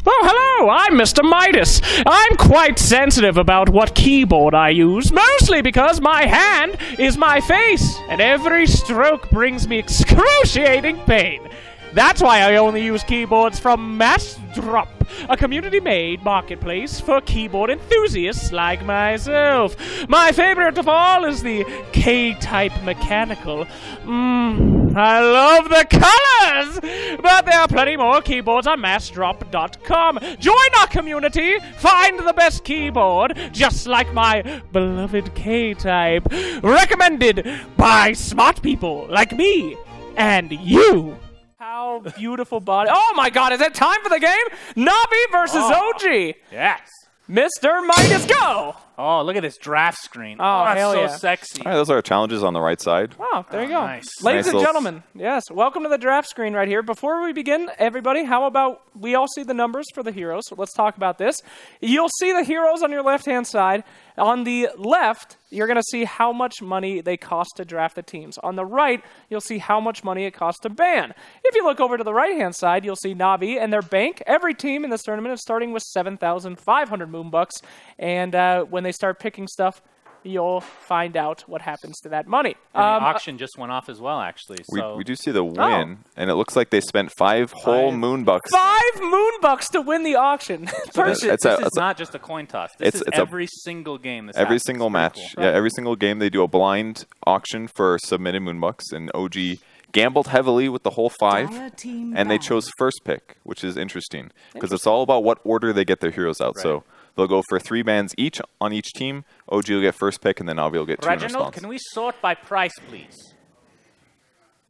Oh, hello, I'm Mr. Midas. I'm quite sensitive about what keyboard I use, mostly because my hand is my face, and every stroke brings me excruciating pain. That's why I only use keyboards from MassDrop, a community-made marketplace for keyboard enthusiasts like myself. My favorite of all is the K-type mechanical. I love the colors! But there are plenty more keyboards on massdrop.com. Join our community, find the best keyboard, just like my beloved K-type. Recommended by smart people like me and you. How beautiful body. Oh my god, is it time for the game? Navi versus OG. Yes. Mr. Midas, go! Oh, look at this draft screen. Oh, that's hell so yeah. sexy. All right, those are our challenges on the right side. Oh, there you go. Nice. Ladies Nice and little- gentlemen, yes, welcome to the draft screen right here. Before we begin, everybody, how about we all see the numbers for the heroes? So let's talk about this. You'll see the heroes on your left-hand side. On the left, you're going to see how much money they cost to draft the teams. On the right, you'll see how much money it costs to ban. If you look over to the right-hand side, you'll see Navi and their bank. Every team in this tournament is starting with 7,500 moonbucks. And when they start picking stuff, you'll find out what happens to that money. And the auction just went off as well, actually. So We do see the win, and it looks like they spent 5 whole moonbucks. 5 moonbucks to win the auction. this is not just a coin toss. This is every single game. Every single match. Cool. Yeah, every single game they do a blind auction for submitted moonbucks, and OG gambled heavily with the whole 5, and they chose first pick, which is interesting because it's all about what order they get their heroes out. Right. So they'll go for 3 bans each on each team. OG will get first pick, and then Navi will get 2 in Reginald, response. can we sort by price, please?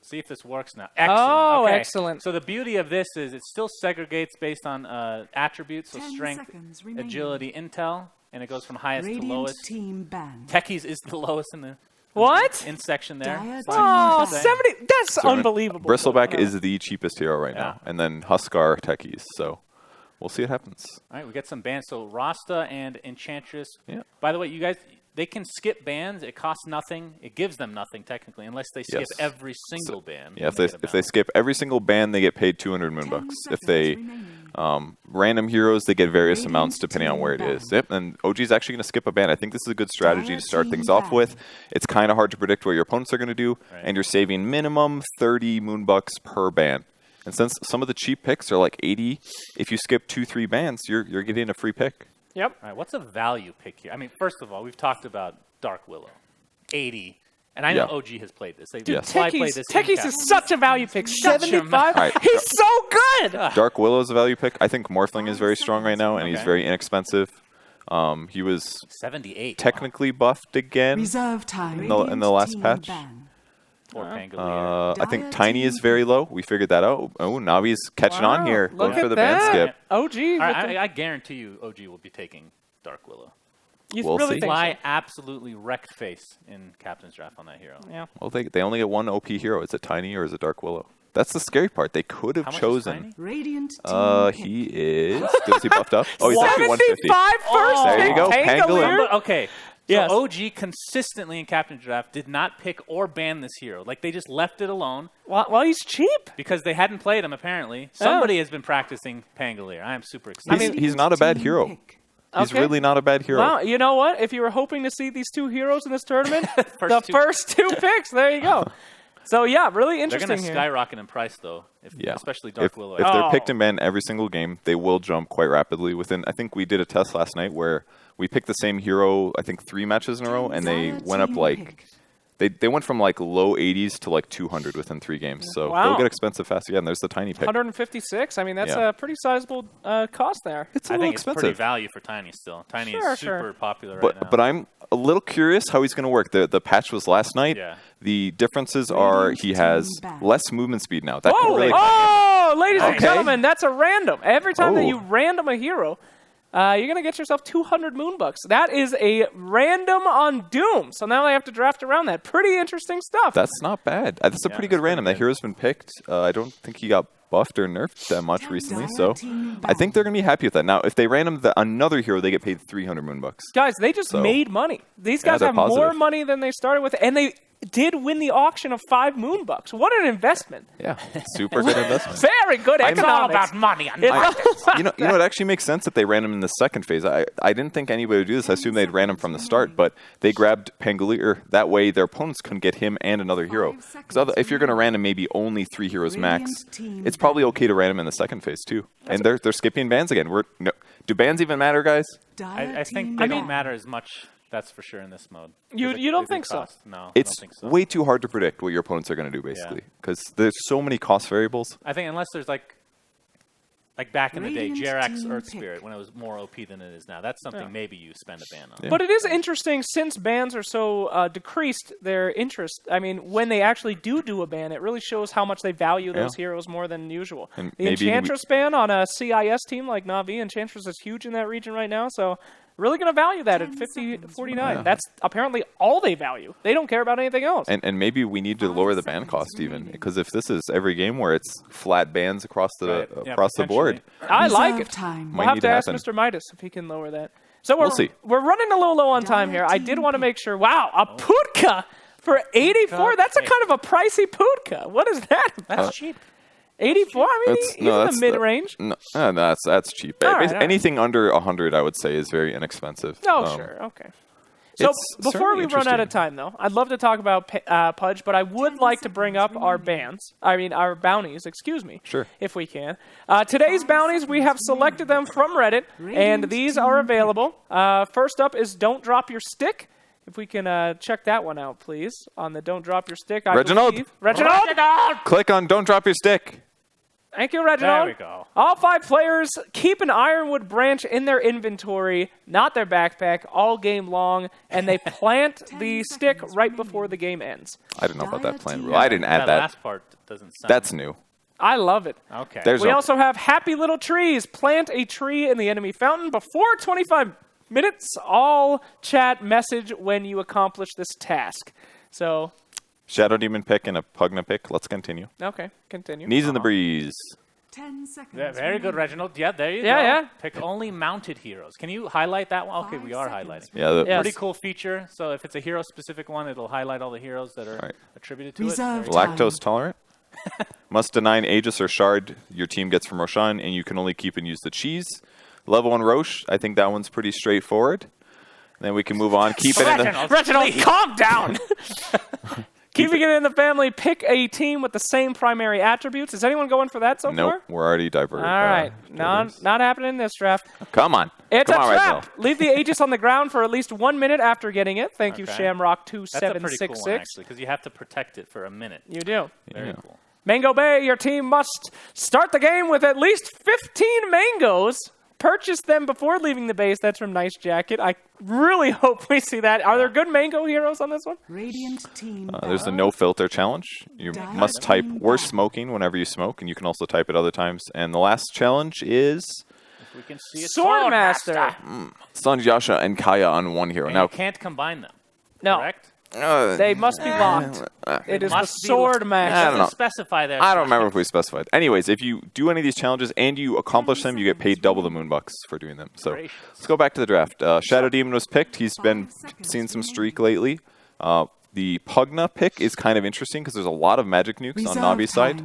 See if this works now. Excellent. Oh, okay. excellent. So the beauty of this is it still segregates based on attributes, so strength, agility, intel, and it goes from highest to lowest. Team ban. Techies is the lowest in the What? in section there. Oh, Fine. 70. That's unbelievable. Bristleback is the cheapest hero right now, and then Huskar techies. So we'll see what happens. All right, we get some bans. So Rasta and Enchantress. Yeah. By the way, you guys, they can skip bans. It costs nothing. It gives them nothing technically, unless they skip every single ban. Yeah, if they skip every single ban, they get paid 200 moonbucks. If they random heroes, they get various amounts depending on where it is. Yep, and OG's actually going to skip a ban. I think this is a good strategy to start things off with. It's kind of hard to predict what your opponents are going to do, and you're saving minimum 30 moonbucks per ban. And since some of the cheap picks are like 80, if you skip 2-3 bans, you're getting a free pick. Yep. All right, what's a value pick here? I mean, first of all, we've talked about Dark Willow, 80. And I know OG has played this. Techies is such a value pick. 75? Right. He's so good! Dark Willow is a value pick. I think Morphling is very strong right now, and he's very inexpensive. He was 78. technically buffed again Reserve time. in the last patch. Or Pangolier. I think Tiny is very low. We figured that out. Oh, Navi's catching on here. Look Going for at the ban skip. OG. I guarantee you OG will be taking Dark Willow. You We'll really see. think Fly so? absolutely wrecked face in Captain's Draft on that hero. Yeah. Well, they only get one OP hero. Is it Tiny or is it Dark Willow? That's the scary part. They could have How much is chosen. Tiny? Radiant team He is. Is he buffed up? Oh, he's actually 150. 75 first There you pick go, Pangolier. Pangolier. Okay. So Yes. OG consistently in Captain's Draft did not pick or ban this hero. Like, they just left it alone Well, he's cheap. because they hadn't played him, apparently. Somebody has been practicing Pangolier. I am super excited. He's not a bad hero. He's really not a bad hero. Well, you know what? If you were hoping to see these 2 heroes in this tournament, the two. first 2 picks, there you go. So, yeah, really They're interesting going to here. skyrocket in price, though, especially Dark Willow. If they're picked and banned every single game, they will jump quite rapidly. I think we did a test last night where we picked the same hero, I think 3 matches in a row, and they went up like they went from like low 80s to like 200 within 3 games. So they'll get expensive fast. Yeah, and there's the Tiny pick. 156. I mean, that's a pretty sizable cost there. It's a I little think it's pretty expensive. value for Tiny still. Tiny is super popular right now. But I'm a little curious how he's going to work. The patch was last night. Yeah. The differences are he has less movement speed now. That could really Ladies and gentlemen, that's a random. Every time that you random a hero, you're going to get yourself 200 moonbucks. That is a random on Doom. So now they have to draft around that. Pretty interesting stuff. That's not bad. That's a pretty good random. That hero's been picked. I don't think he got buffed or nerfed that much recently, so I think they're going to be happy with that. Now, if they random another hero, they get paid 300 moonbucks. Guys, they just made money. These guys have more money than they started with, and they did win the auction of 5 Moonbucks. What an investment. Yeah, super good investment. Very good economics. It's all about money. You know, it actually makes sense that they ran him in the second phase. I didn't think anybody would do this. I assumed they'd ran him from the start, but they grabbed Pangolier. That way their opponents couldn't get him and another hero. Because if you're going to ran him maybe only 3 heroes max, it's probably okay to ran him in the second phase too. And they're skipping bans again. Do bans even matter, guys? I think they don't matter as much. That's for sure in this mode. You don't think so? No, It's I don't think so. way too hard to predict what your opponents are going to do, basically, because there's so many cost variables. I think unless there's like back in the day, Radiant Jerax team Earth pick. Spirit, when it was more OP than it is now. That's something maybe you spend a ban on. Yeah. But it is interesting since bans are so decreased their interest. I mean, when they actually do a ban, it really shows how much they value those heroes more than usual. And The maybe Enchantress ban on a CIS team like Na'Vi, Enchantress is huge in that region right now, so really going to value that at 50-49. Yeah. That's apparently all they value. They don't care about anything else. And maybe we need to lower the ban cost even, because if this is every game where it's flat bans across the Right. Yeah, across the board, I like Reserve it. time. Might We'll have need to to ask happen. Mr. Midas if he can lower that. So We'll see. We're running a little low on time here. I did want to make sure. Wow, a Putka for 84. That's a kind of a pricey Putka. What is that? That's cheap. 84. I mean, he's in the that's mid-range. No, that's cheap. All right, all right. Anything under 100, I would say, is very inexpensive. Oh, sure. Okay. So it's before we certainly run out of interesting. time, though, I'd love to talk about Pudge, but I would like to bring up our bans. I mean, our bounties, excuse me. Sure. If we can. Today's bounties, we have selected them from Reddit, and these are available. First up is Don't Drop Your Stick. If we can check that one out, please, on the Don't Drop Your Stick. Reginald! Reginald! Click on Don't Drop Your Stick. Thank you, Reginald. There we go. All 5 players keep an ironwood branch in their inventory, not their backpack, all game long, and they plant the stick right before the game ends. I don't know about that plan rule. I didn't add That that. last part doesn't sound. That's new. I love it. Okay. There's We no- also have Happy Little Trees. Plant a tree in the enemy fountain before 25 minutes. All chat message when you accomplish this task. So, Shadow Demon pick and a Pugna pick. Let's continue. okay, continue. Knees in the breeze. 10 seconds. Very good, Reginald. Yeah, there you go. Yeah. Pick only mounted heroes. Can you highlight that one? Okay, we are 5 highlighting. seconds. Yeah, Yes. Pretty cool feature. So if it's a hero-specific one, it'll highlight all the heroes that are Right. attributed to Reserve it. time. lactose tolerant. Must deny an Aegis or Shard your team gets from Roshan, and you can only keep and use the cheese. Level 1 Roche, I think that one's pretty straightforward. Then we can move on. Keep it in the... Reginald, calm down. Keeping it in the family, pick a team with the same primary attributes. Is anyone going for that so Nope, far? we're already diverted. All right. Not happening in this draft. Come on. It's Come a on, trap. Reginald. Leave the Aegis on the ground for at least 1 minute after getting it. Thank you, Okay. Shamrock That's a pretty cool one, 2766. actually, because you have to protect it for a minute. You do. Very Yeah. cool. Mango Bay, your team must start the game with at least 15 mangoes. Purchase them before leaving the base. That's from Nice Jacket. I really hope we see that. Are there good mango heroes on this one? Radiant team. There's the no filter challenge. You must type "worst smoking" whenever you smoke, and you can also type it other times. And the last challenge is If we can see a Swordmaster. Sanjasha and Kaya on one hero. And Now, you can't combine them. No, Correct? they must be locked. It is the Must be Sword I Master. don't know. Specify there. I don't remember if we specified. Anyways, if you do any of these challenges and you accomplish them, you get paid double the Moonbucks for doing them. So Gracious. let's go back to the draft. Shadow Demon was picked. He's been seeing some streak lately. The Pugna pick is kind of interesting because there's a lot of magic nukes on Navi's side.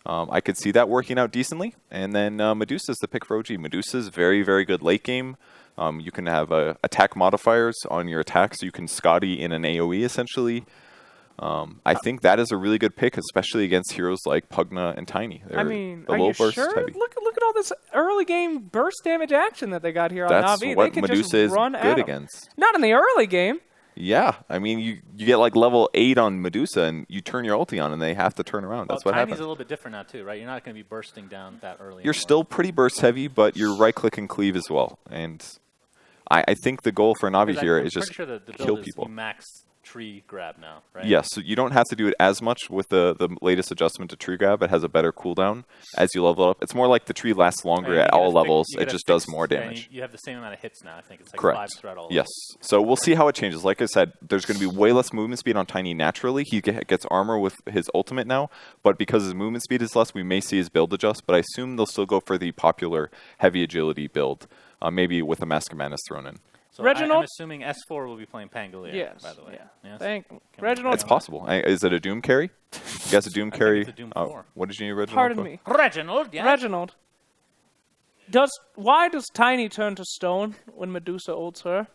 I could see that working out decently. And then Medusa is the pick for OG. Medusa's very, very good late game. You can have attack modifiers on your attack, so you can Scotty in an AoE essentially. I think that is a really good pick, especially against heroes like Pugna and Tiny. They're I mean, the are low you burst sure? heavy. Look at all this early game burst damage action that they got here on That's Na'Vi. what They can Medusa just is run at good 'em. against. Not in the early game. Yeah, I mean, you get like level 8 on Medusa, and you turn your ulti on, and they have to turn around. That's what Tiny's happens. a little bit different now, too, right? You're not going to be bursting down that early. You're anymore. still pretty burst heavy, but you're right-click and cleave as well. And I think the goal for Navi Because here I'm is just pretty sure the kill build is people. you max tree grab now, right? Yes, so you don't have to do it as much with the latest adjustment to tree grab. It has a better cooldown as you level up. It's more like the tree lasts longer And you at get a all fix- levels. you It get a just does fixed- more and damage. You have the same amount of hits now. I think it's like Correct. 5 throughout all of Yes. them. So we'll see how it changes. Like I said, there's going to be way less movement speed on Tiny naturally. He gets armor with his ultimate now, but because his movement speed is less, we may see his build adjust. But I assume they'll still go for the popular heavy agility build, maybe with a Mask of Madness thrown in. So Reginald? I'm assuming S4 will be playing Pangolier, Yes. by the way. Yeah. Yes? Thank Can we- Reginald. It's possible. Is it a Doom carry? You guys a Doom carry? it's a Doom 4. What did you need, Reginald? Pardon for? me. Reginald, yeah. Reginald. Why does Tiny turn to stone when Medusa ults her?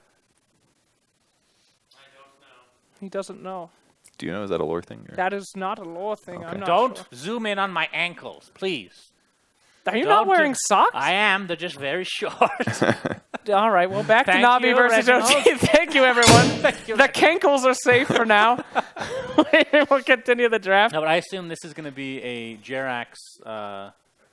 I don't know. He doesn't know. Do you know? Is that a lore thing? Or? That is not a lore thing. Okay. I'm not Don't sure. zoom in on my ankles, please. Are you not Don't wearing do- socks? I am. They're just very short. All right, well, back to Thank Navi you, versus Reginald. OG. Thank you, everyone. The Kinkles are safe for now. We'll continue the draft. No, but I assume this is going to be a Jerax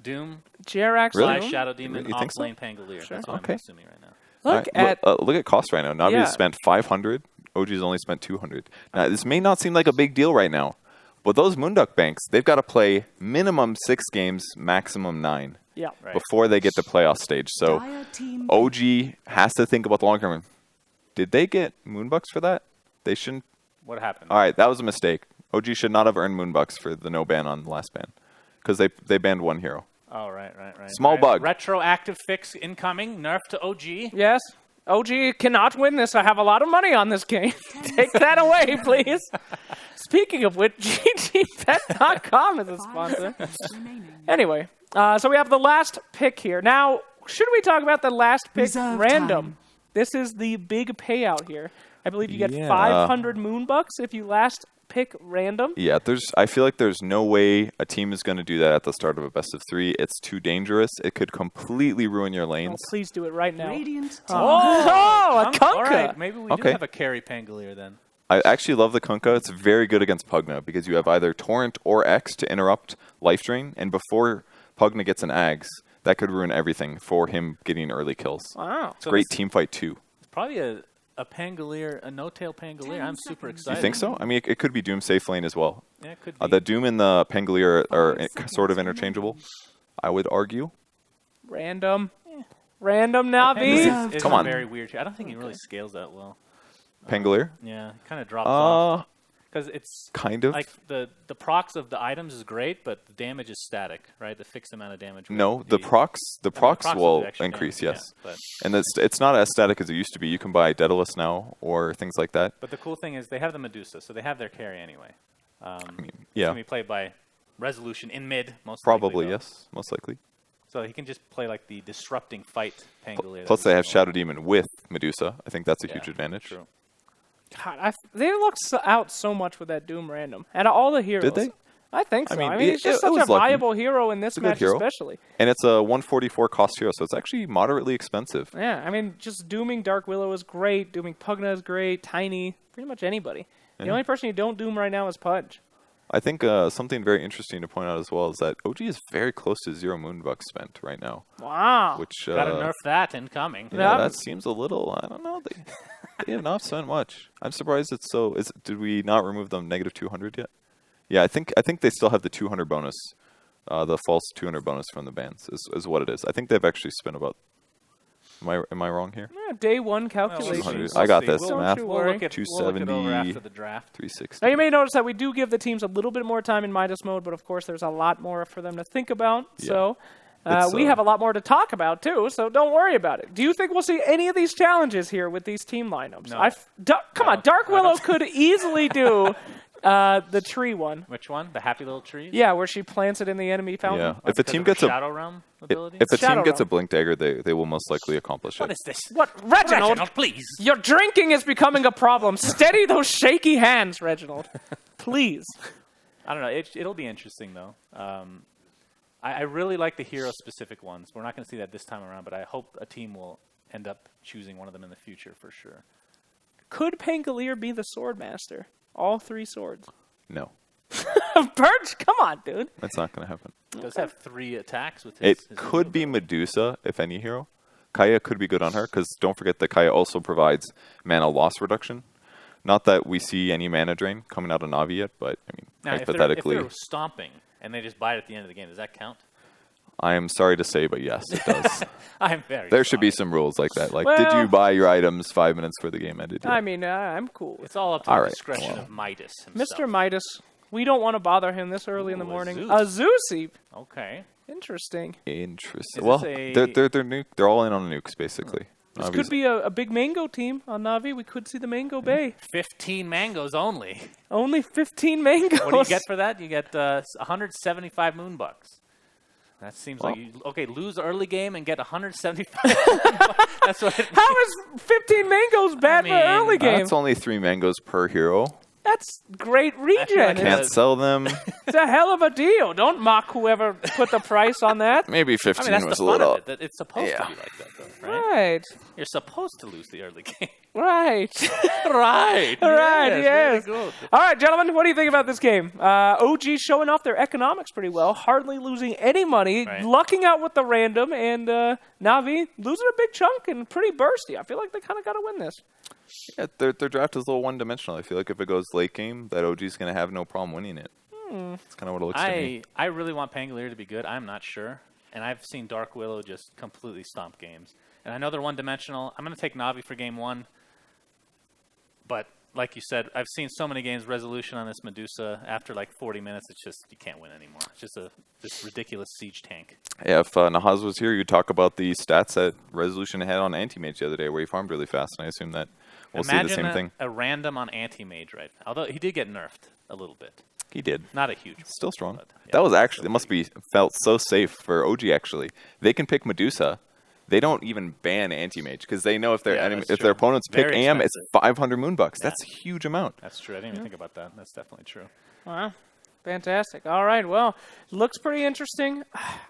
Doom Jerax. Really? / Shadow Demon You think so? off-lane Pangolier. That's what Okay. I'm assuming right now. Look Alright, at look at cost right now. Navi Yeah. has spent 500. OG's only spent 200. Now, this may not seem like a big deal right now, but those Moonduck banks, they've got to play minimum 6 games, maximum 9 yeah. Right. before they get to playoff stage. So Dire team OG has to think about the long term. Did they get Moonbucks for that? They shouldn't. What happened? All right, that was a mistake. OG should not have earned Moonbucks for the no ban on the last ban because they banned one hero. Oh, right. Small All right, bug. Retroactive fix incoming. Nerf to OG. Yes. OG cannot win this. I have a lot of money on this game. Take that away, please. Speaking of which, GGBet.com is a 5 sponsor. seconds remaining. Anyway, so we have the last pick here. Now, should we talk about the last pick Reserve random? time. This is the big payout here. I believe you get Yeah. 500 Moonbucks if you last pick random. Yeah, I feel like there's no way a team is going to do that at the start of a best of 3. It's too dangerous. It could completely ruin your Oh, lanes. please do it right now. Radiant Oh, a All right, Kunkka. maybe we do Okay. have a carry Pangolier then. I actually love the Kunkka. It's very good against Pugna because you have either Torrent or X to interrupt life drain, and before Pugna gets an Ags, that could ruin everything for him getting early kills. Wow. So Great this- team fight too. It's probably a Pangolier, a no-tail Pangolier. 10 I'm super seconds. excited. You think so? I mean, it could be Doom safe lane as well. Yeah, it could be. The Doom and the Pangolier are 5 seconds sort of remaining. interchangeable, I would argue. Random. Random Navi. Reserve It's Come on. very weird. I don't think he really scales that well. Pangolier? Yeah, he kind of drops off. Because it's Kind of. like the procs of the items is great, but the damage is static, right? The fixed amount of damage. No, won't the be- procs I mean, will will do extra increase, damage, yes. yeah, And it's not as static as it used to be. You can buy Daedalus now or things like that. but the cool thing is they have the Medusa, so they have their carry anyway. It's Yeah, going to be played by Resolution in mid, most probably, likely, though. yes, most likely. So he can just play like the disrupting fight Pangolier. that Plus, we've they have seen a Shadow lot. Demon with Medusa. I think that's a Yeah, huge advantage. True. God, they looked out so much with that Doom random. And all the heroes. Did they? I think so. I mean, he's just it such was a lucky. valuable hero in this a good match, hero. especially. And it's a 144 cost hero, so it's actually moderately expensive. Yeah, I mean, just dooming Dark Willow is great. Dooming Pugna is great. Tiny, pretty much anybody. The only person you don't doom right now is Pudge. I think something very interesting to point out as well is that OG is very close to 0 Moonbucks spent right now, Wow. which Gotta nerf that incoming. Yeah. that seems a little. I don't know. They have not spent much. I'm surprised it's so. Did we not remove them negative 200 yet? Yeah, I think they still have the 200 bonus, the false 200 bonus from the bans is what it is. I think they've actually spent about. Am I wrong here? Yeah, day one Well, calculations. 200. we'll I got see. this. We'll, Math. you we'll worry. look at, we'll look it 270. over after the draft. 360. Now, you may notice that we do give the teams a little bit more time in Midas mode, but of course there's a lot more for them to think about. Yeah. So It's, we have a lot more to talk about, too, so don't worry about it. Do you think we'll see any of these challenges here with these team lineups? No. Come on, Dark Willow could easily do the tree one. Which one? The happy little trees? Yeah, where she plants it in the enemy fountain. Yeah. If a Because team of her gets a Shadow Realm ability? if a Shadow team gets a Realm. blink dagger, they will most likely accomplish What it. is this? What? Reginald, please. your drinking is becoming a problem. Steady those shaky hands, Reginald. Please. I don't know. It'll be interesting, though. I really like the hero-specific ones. We're not going to see that this time around, but I hope a team will end up choosing one of them in the future for sure. Could Pangolier be the sword master? All 3 swords. No, Perch, come on, dude. that's not going to happen. He does have 3 attacks with his. It his could be ability. Medusa, if any hero. Kaya could be good on her, because don't forget that Kaya also provides mana loss reduction. Not that we see any mana drain coming out of Navi yet, but I mean, Now, hypothetically, if they're stomping and they just buy it at the end of the game, does that count? I am sorry to say, but yes, it does. I'm very There should be sorry. some rules like that. Like, did Well- you buy your items 5 minutes before the game ended? I mean, I'm cool with It's all up to All the right, discretion well. of Midas himself. Mr. Midas. We don't want to bother him this early in the Ooh, a morning. Zeus. A Zeusy. Okay. Interesting. Interesting. Is Well, this a- they're they're all in on nukes basically. This could be a big mango team on Na'Vi. We could see the Mango Bay. 15 mangoes only. Only 15 mangoes. What do you get for that? You get 175 moonbucks. That seems like lose early game and get 175. That's what. How is 15 mangoes bad for early game? That's only 3 mangoes per hero. That's great regen. Can't sell them. It's a hell of a deal. Don't mock whoever put the price on that. Maybe 15 that's was the a fun little. of it. It's supposed to be like that, though, right? Right. You're supposed to lose the early game. Right. Right. Right, yes. Very good. All right, gentlemen, what do you think about this game? OG showing off their economics pretty well, hardly losing any money, lucking out with the random, and Na'Vi losing a big chunk and pretty bursty. I feel like they kind of got to win this. Yeah, their draft is a little one-dimensional. I feel like if it goes late game, that OG's going to have no problem winning it. That's kind of what it looks to me. I really want Pangolier to be good. I'm not sure. And I've seen Dark Willow just completely stomp games. And I know they're one-dimensional. I'm going to take Na'Vi for game 1. But like you said, I've seen so many games resolution on this Medusa. After like 40 minutes, it's just you can't win anymore. It's just this ridiculous siege tank. Yeah, if Nahaz was here, you'd talk about the stats that Resolution had on Anti-Mage the other day, where he farmed really fast, and I assume that we'll see the same thing. A random on Anti-Mage right now. Although he did get nerfed a little bit. He did. Not a huge. Still strong. But, yeah, that was actually, it must be felt so safe for OG, actually. They can pick Medusa. They don't even ban Anti-Mage, because they know if their opponents pick AM, it's 500 moonbucks. That's a huge amount. That's true. I didn't even think about that. That's definitely true. Wow. Fantastic. All right, well, looks pretty interesting.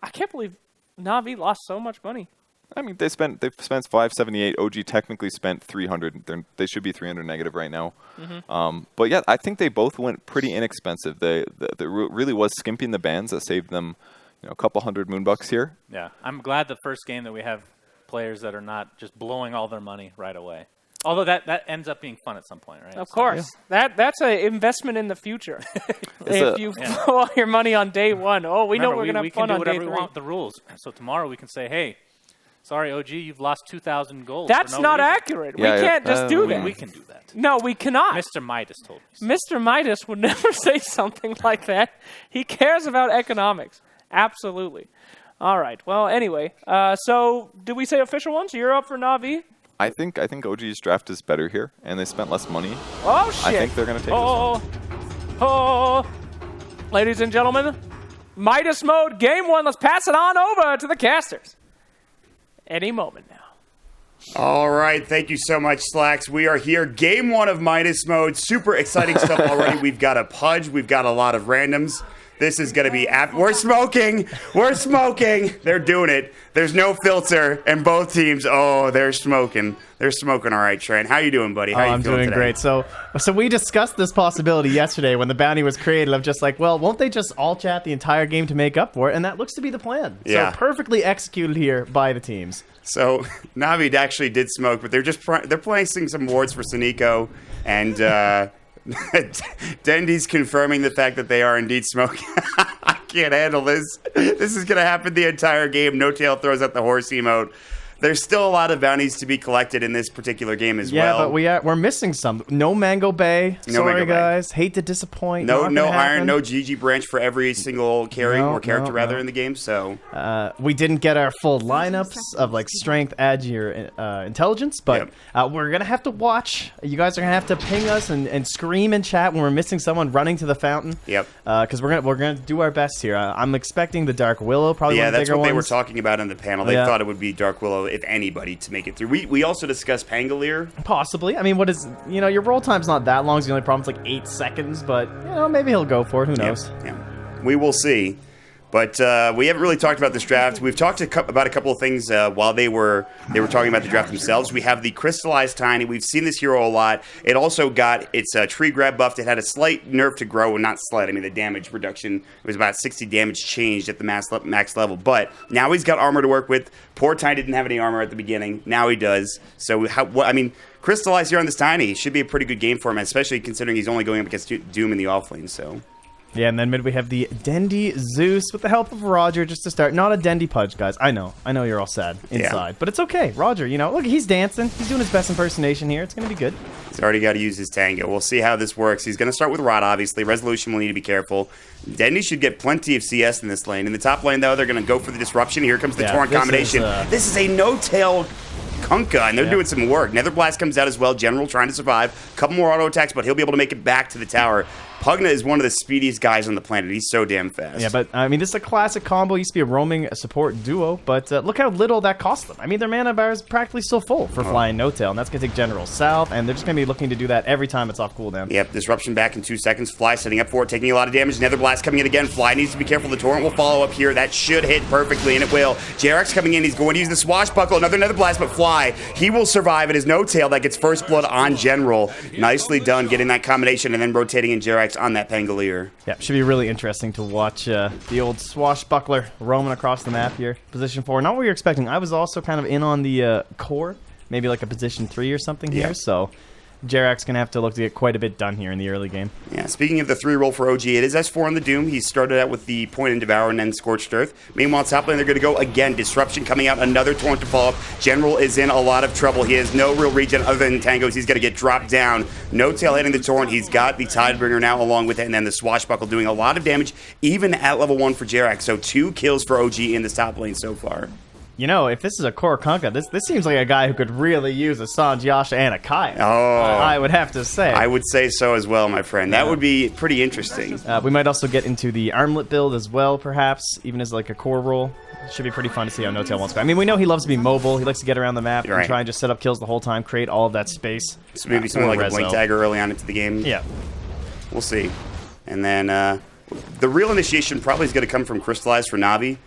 I can't believe Na'Vi lost so much money. I mean, they've spent 578. OG technically spent 300. They should be 300 negative right now. But yeah, I think they both went pretty inexpensive. They really was skimping the bans that saved them, a couple hundred moonbucks here. Yeah, I'm glad the first game that we have players that are not just blowing all their money right away. Although that ends up being fun at some point, right? Of course. Yeah. That's an investment in the future. If you blow all your money on day 1, we know we're going to have fun on day 3. We can do whatever we want with the rules. So tomorrow we can say, hey, sorry, OG, you've lost 2,000 gold. That's not accurate. Yeah, we can't just do that. We can do that. No, we cannot. Mr. Midas told me so. Mr. Midas would never say something like that. He cares about economics. Absolutely. All right. Well, anyway, so do we say official ones? You're up for Na'Vi? I think OG's draft is better here, and they spent less money. Oh, shit. I think they're going to take this one. Oh, ladies and gentlemen, Midas mode, game 1. Let's pass it on over to the casters. Any moment now. All right, thank you so much, Slacks. We are here, game 1 of Midas mode. Super exciting stuff already. We've got a Pudge. We've got a lot of randoms. This is going to be... We're smoking. We're smoking. They're doing it. There's no filter, and both teams, they're smoking. They're smoking all right, Trent. How you doing, buddy? How you I'm feeling doing today? great. So we discussed this possibility yesterday when the bounty was created of just like, well, won't they just all chat the entire game to make up for it? And that looks to be the plan. Yeah. So perfectly executed here by the teams. So Na'Vi actually did smoke, but they're placing some wards for Suniko, and Dendy's confirming the fact that they are indeed smoking. I can't handle this. This is going to happen the entire game. No Tail throws out the horse emote. There's still a lot of bounties to be collected in this particular game as well. Yeah, but we're missing some. No Mango Bay. No Sorry, Mango Bay. guys. Hate to disappoint. No Not gonna Iron, happen. no GG branch for every single carry No, or character no, rather no. in the game. So we didn't get our full lineups of like strength, agi, or intelligence, but we're gonna have to watch. You guys are gonna have to ping us and scream in chat when we're missing someone running to the fountain. Yep. Because we're gonna do our best here. I'm expecting the Dark Willow, probably one of the that's bigger what they were ones. talking about in the panel. They thought it would be Dark Willow, if anybody, to make it through. We also discussed Pangolier. Possibly. I mean, what is your roll time's not that long. So the only problem's like 8 seconds, but maybe he'll go for it. Who knows? Yeah. We will see. But we haven't really talked about this draft. We've talked about a couple of things while they were talking about the draft themselves. We have the Crystallized Tiny. We've seen this hero a lot. It also got its tree grab buffed. It had a slight nerf to grow, and not slight. I mean, the damage reduction, it was about 60 damage changed at the max level. But now he's got armor to work with. Poor Tiny didn't have any armor at the beginning. Now he does. So, Crystallized here on this Tiny should be a pretty good game for him, especially considering he's only going up against Doom in the offlane. So. Yeah, and then mid we have the Dendy Zeus with the help of Roger just to start. Not a Dendy Pudge, guys. I know you're all sad inside, but it's okay. Roger, look, he's dancing. He's doing his best impersonation here. It's going to be good. He's already got to use his Tango. We'll see how this works. He's going to start with Rod, obviously. Resolution will need to be careful. Dendy should get plenty of CS in this lane. In the top lane, though, they're going to go for the disruption. Here comes the Torrent combination. This is a no-tail Kunkka, and they're doing some work. Nether Blast comes out as well. General trying to survive. A couple more auto attacks, but he'll be able to make it back to the tower. Pugna is one of the speediest guys on the planet. He's so damn fast. Yeah, but I mean, this is a classic combo. Used to be a roaming support duo, but look how little that cost them. I mean, their mana bar is practically still full for flying No-Tail, and that's going to take General south, and they're just going to be looking to do that every time it's off cooldown. Yep, Disruption back in 2 seconds. Fly setting up for it, taking a lot of damage. Nether Blast coming in again. Fly needs to be careful. The Torrent will follow up here. That should hit perfectly, and it will. JRX coming in. He's going to use the Swashbuckle. Another Nether Blast, but Fly, he will survive. It is No-Tail that gets first blood on General. Nicely done getting that combination and then rotating in JRX on that Pangolier. Yeah, should be really interesting to watch the old Swashbuckler roaming across the map here. Position 4, not what you're expecting. I was also kind of in on the core, maybe like a position 3 or something here, so Jarek's going to have to look to get quite a bit done here in the early game. Yeah, speaking of the 3 roll for OG, it is S4 on the Doom. He started out with the Point and Devour and then Scorched Earth. Meanwhile, top lane, they're going to go again. Disruption coming out, another Torrent to follow up. General is in a lot of trouble. He has no real regen other than Tangos. He's going to get dropped down. No-Tail hitting the Torrent. He's got the Tidebringer now along with it, and then the Swashbuckle doing a lot of damage, even at level 1 for Jarek. So 2 kills for OG in this top lane so far. You know, if this is a core Kunkka, this seems like a guy who could really use a Sanj, Yasha, and a Kaya. I would have to say. I would say so as well, my friend. That would be pretty interesting. We might also get into the Armlet build as well, perhaps, even as like a core role. Should be pretty fun to see how No-Tail wants to go. I mean, we know he loves to be mobile. He likes to get around the map and try and just set up kills the whole time, create all of that space. So maybe something like a Blink Dagger early on into the game. Yeah. We'll see. And then the real initiation probably is going to come from Crystallize for Navi.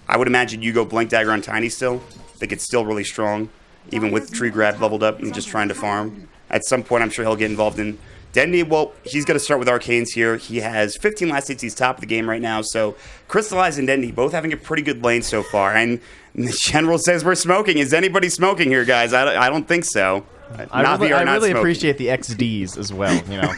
I would imagine you go Blink Dagger on Tiny still. I think it's still really strong, even with Tree Grab leveled up and just trying to farm. At some point, I'm sure he'll get involved in Dendy. Well, he's going to start with Arcanes here. He has 15 last hits. He's top of the game right now. So Crystallize and Dendy both having a pretty good lane so far. And the General says we're smoking. Is anybody smoking here, guys? I don't think so. I really appreciate the XDs as well, you know.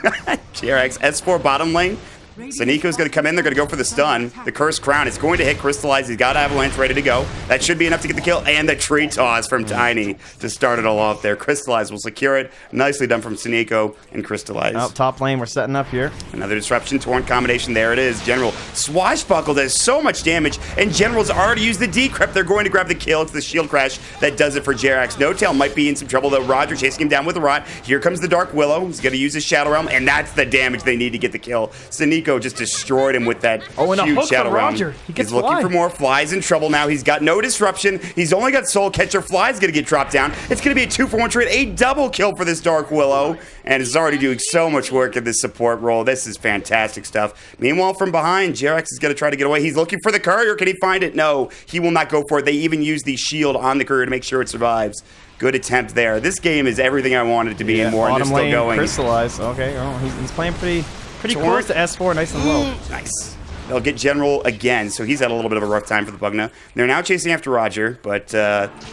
JRX, S4 bottom lane. Saniko's going to come in. They're going to go for the stun. The Cursed Crown. It's going to hit Crystallize. He's got Avalanche ready to go. That should be enough to get the kill. And the Tree Toss from Tiny to start it all off there. Crystallize will secure it. Nicely done from Saniko and Crystallize. Oh, top lane, we're setting up here. Another Disruption. Torrent combination. There it is. General Swashbuckle does so much damage. And General's already used the Decrypt. They're going to grab the kill. It's the Shield Crash that does it for JRX. No-Tail might be in some trouble, though. Roger chasing him down with a Rot. Here comes the Dark Willow. He's going to use his Shadow Realm. And that's the damage they need to get the kill. Saniko just destroyed him with that huge Shadow Realm. He's looking for more. Fly's in trouble now. He's got no disruption. He's only got Soul Catcher. Fly's going to get dropped down. It's going to be a 2-for-1 trade, a double kill for this Dark Willow. And is already doing so much work in this support role. This is fantastic stuff. Meanwhile, from behind, JRX is going to try to get away. He's looking for the courier. Can he find it? No, he will not go for it. They even use the shield on the courier to make sure it survives. Good attempt there. This game is everything I wanted it to be and more, and they're still going. Crystallize. Okay, well, he's playing pretty close to S4, nice and low. Nice. They'll get General again, so he's had a little bit of a rough time for the Pugna. They're now chasing after Roger, but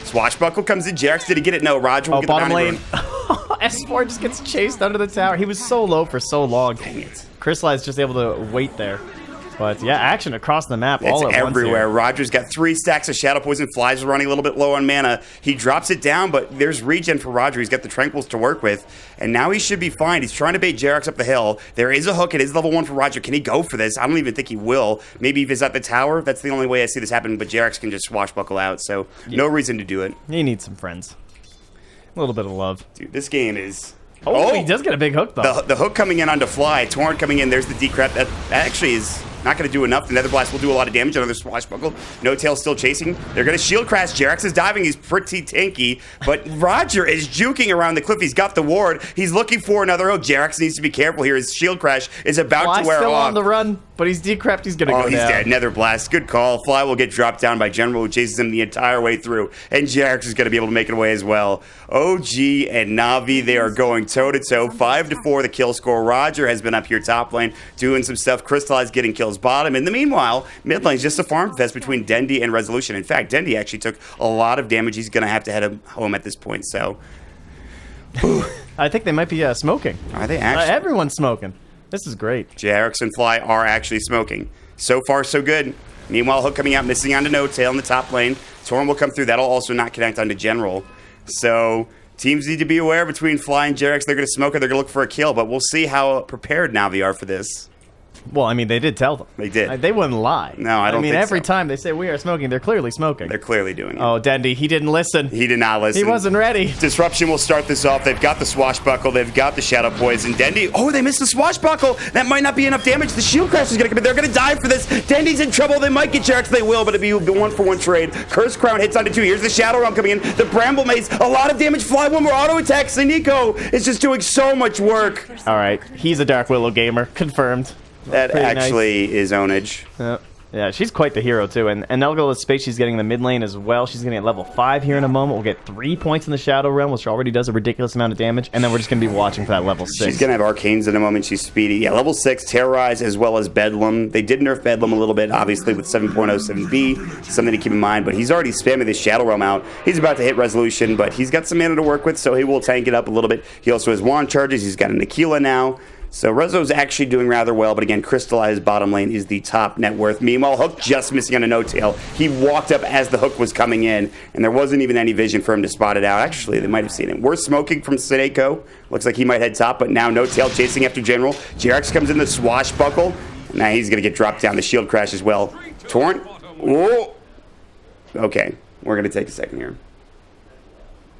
Swashbuckle comes in. JRX, did he get it? No, Roger will get bottom the lane. S4 just gets chased under the tower. He was so low for so long. Dang it. Crystallize just able to wait there. But yeah, action across the map all at once. It's everywhere. Roger's got 3 stacks of Shadow Poison. Flies running a little bit low on mana. He drops it down, but there's regen for Roger. He's got the Tranquils to work with, and now he should be fine. He's trying to bait JRX up the hill. There is a hook. It is level 1 for Roger. Can he go for this? I don't even think he will. Maybe if he's at the tower, that's the only way I see this happen, but JRX can just swashbuckle out, so no reason to do it. He needs some friends. A little bit of love. Dude, this game is... Oh, he does get a big hook, though. The hook coming in onto Fly. Torrent coming in. There's the Decrypt. That actually is not going to do enough. The Nether Blast will do a lot of damage. Another Swashbuckle. No-Tail still chasing. They're going to Shield Crash. JRX is diving. He's pretty tanky. But Roger is juking around the cliff. He's got the ward. He's looking for another hook. JRX needs to be careful here. His Shield Crash is about to wear still off. On the run, but he's Decrypt. He's going to go down. Oh, he's dead. Nether Blast. Good call. Fly will get dropped down by General, who chases him the entire way through. And JRX is going to be able to make it away as well. OG and Navi, they are going toe-to-toe. 5-4 the kill score. Roger has been up here top lane doing some stuff. Crystallize getting kills bottom. In the meanwhile, mid lane's just a farm fest between Dendy and Resolution. In fact, Dendy actually took a lot of damage. He's going to have to head home at this point. So, I think they might be smoking. Are they actually? Everyone's smoking. This is great. JRX and Fly are actually smoking. So far, so good. Meanwhile, hook coming out, missing onto No-Tail in the top lane. Torrent will come through. That'll also not connect onto General. So teams need to be aware between Fly and JRX. They're going to smoke it. They're going to look for a kill, but we'll see how prepared Navi are for this. Well, I mean, they did tell them. They did. They wouldn't lie. No, I don't mean, think every so. time they say we are smoking, they're clearly smoking. They're clearly doing it. Oh, Dendy, he didn't listen. He did not listen. He wasn't ready. Disruption will start this off. They've got the swashbuckle. They've got the shadow poison. Dendy. Oh, they missed the swashbuckle. That might not be enough damage. The shield crash is going to come in. They're going to die for this. Dendy's in trouble. They might get Jarex. They will, but it'll be a 1-for-1 trade. Curse Crown hits onto 2. Here's the Shadow Realm coming in. The Bramble Maze. A lot of damage. Fly one more auto attack. Nico is just doing so much work. All right, he's a Dark Willow gamer. Confirmed. That Pretty actually is ownage. Yeah, she's quite the hero, too. And Elga's Space, she's getting the mid lane as well. She's going to get level 5 here in a moment. We'll get 3 points in the Shadow Realm, which already does a ridiculous amount of damage. And then we're just going to be watching for that level 6. She's going to have Arcanes in a moment. She's speedy. Yeah, level 6, Terrorize, as well as Bedlam. They did nerf Bedlam a little bit, obviously, with 7.07B. Something to keep in mind. But he's already spamming this Shadow Realm out. He's about to hit Resolution, but he's got some mana to work with, so he will tank it up a little bit. He also has Wand Charges. He's got a Nikila now. So Rezo's actually doing rather well, but again, Crystallized bottom lane is the top net worth. Meanwhile, Hook just missing on a no-tail. He walked up as the Hook was coming in, and there wasn't even any vision for him to spot it out. Actually, they might have seen him. We're smoking from Sineko. Looks like he might head top, but now no-tail chasing after General. Jarex comes in the swashbuckle. Now he's going to get dropped down. The shield crash as well. Torrent. Whoa. Okay, we're going to take a second here.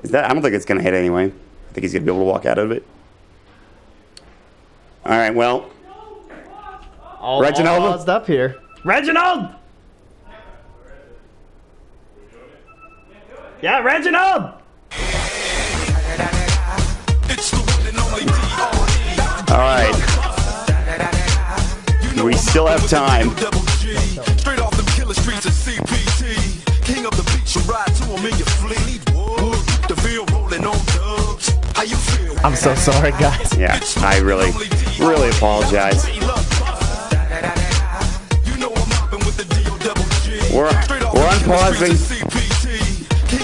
I don't think it's going to hit anyway. I think he's going to be able to walk out of it. All right, well. Reginald? All buzzed up here. Reginald! Yeah, Reginald! All right. We still have time. Straight off the killer streets of CPT. King of the beach, you ride to him in your fleet. The field rolling on dubs. How you feel? I'm so sorry, guys. Yeah, I really apologize. We're unpausing.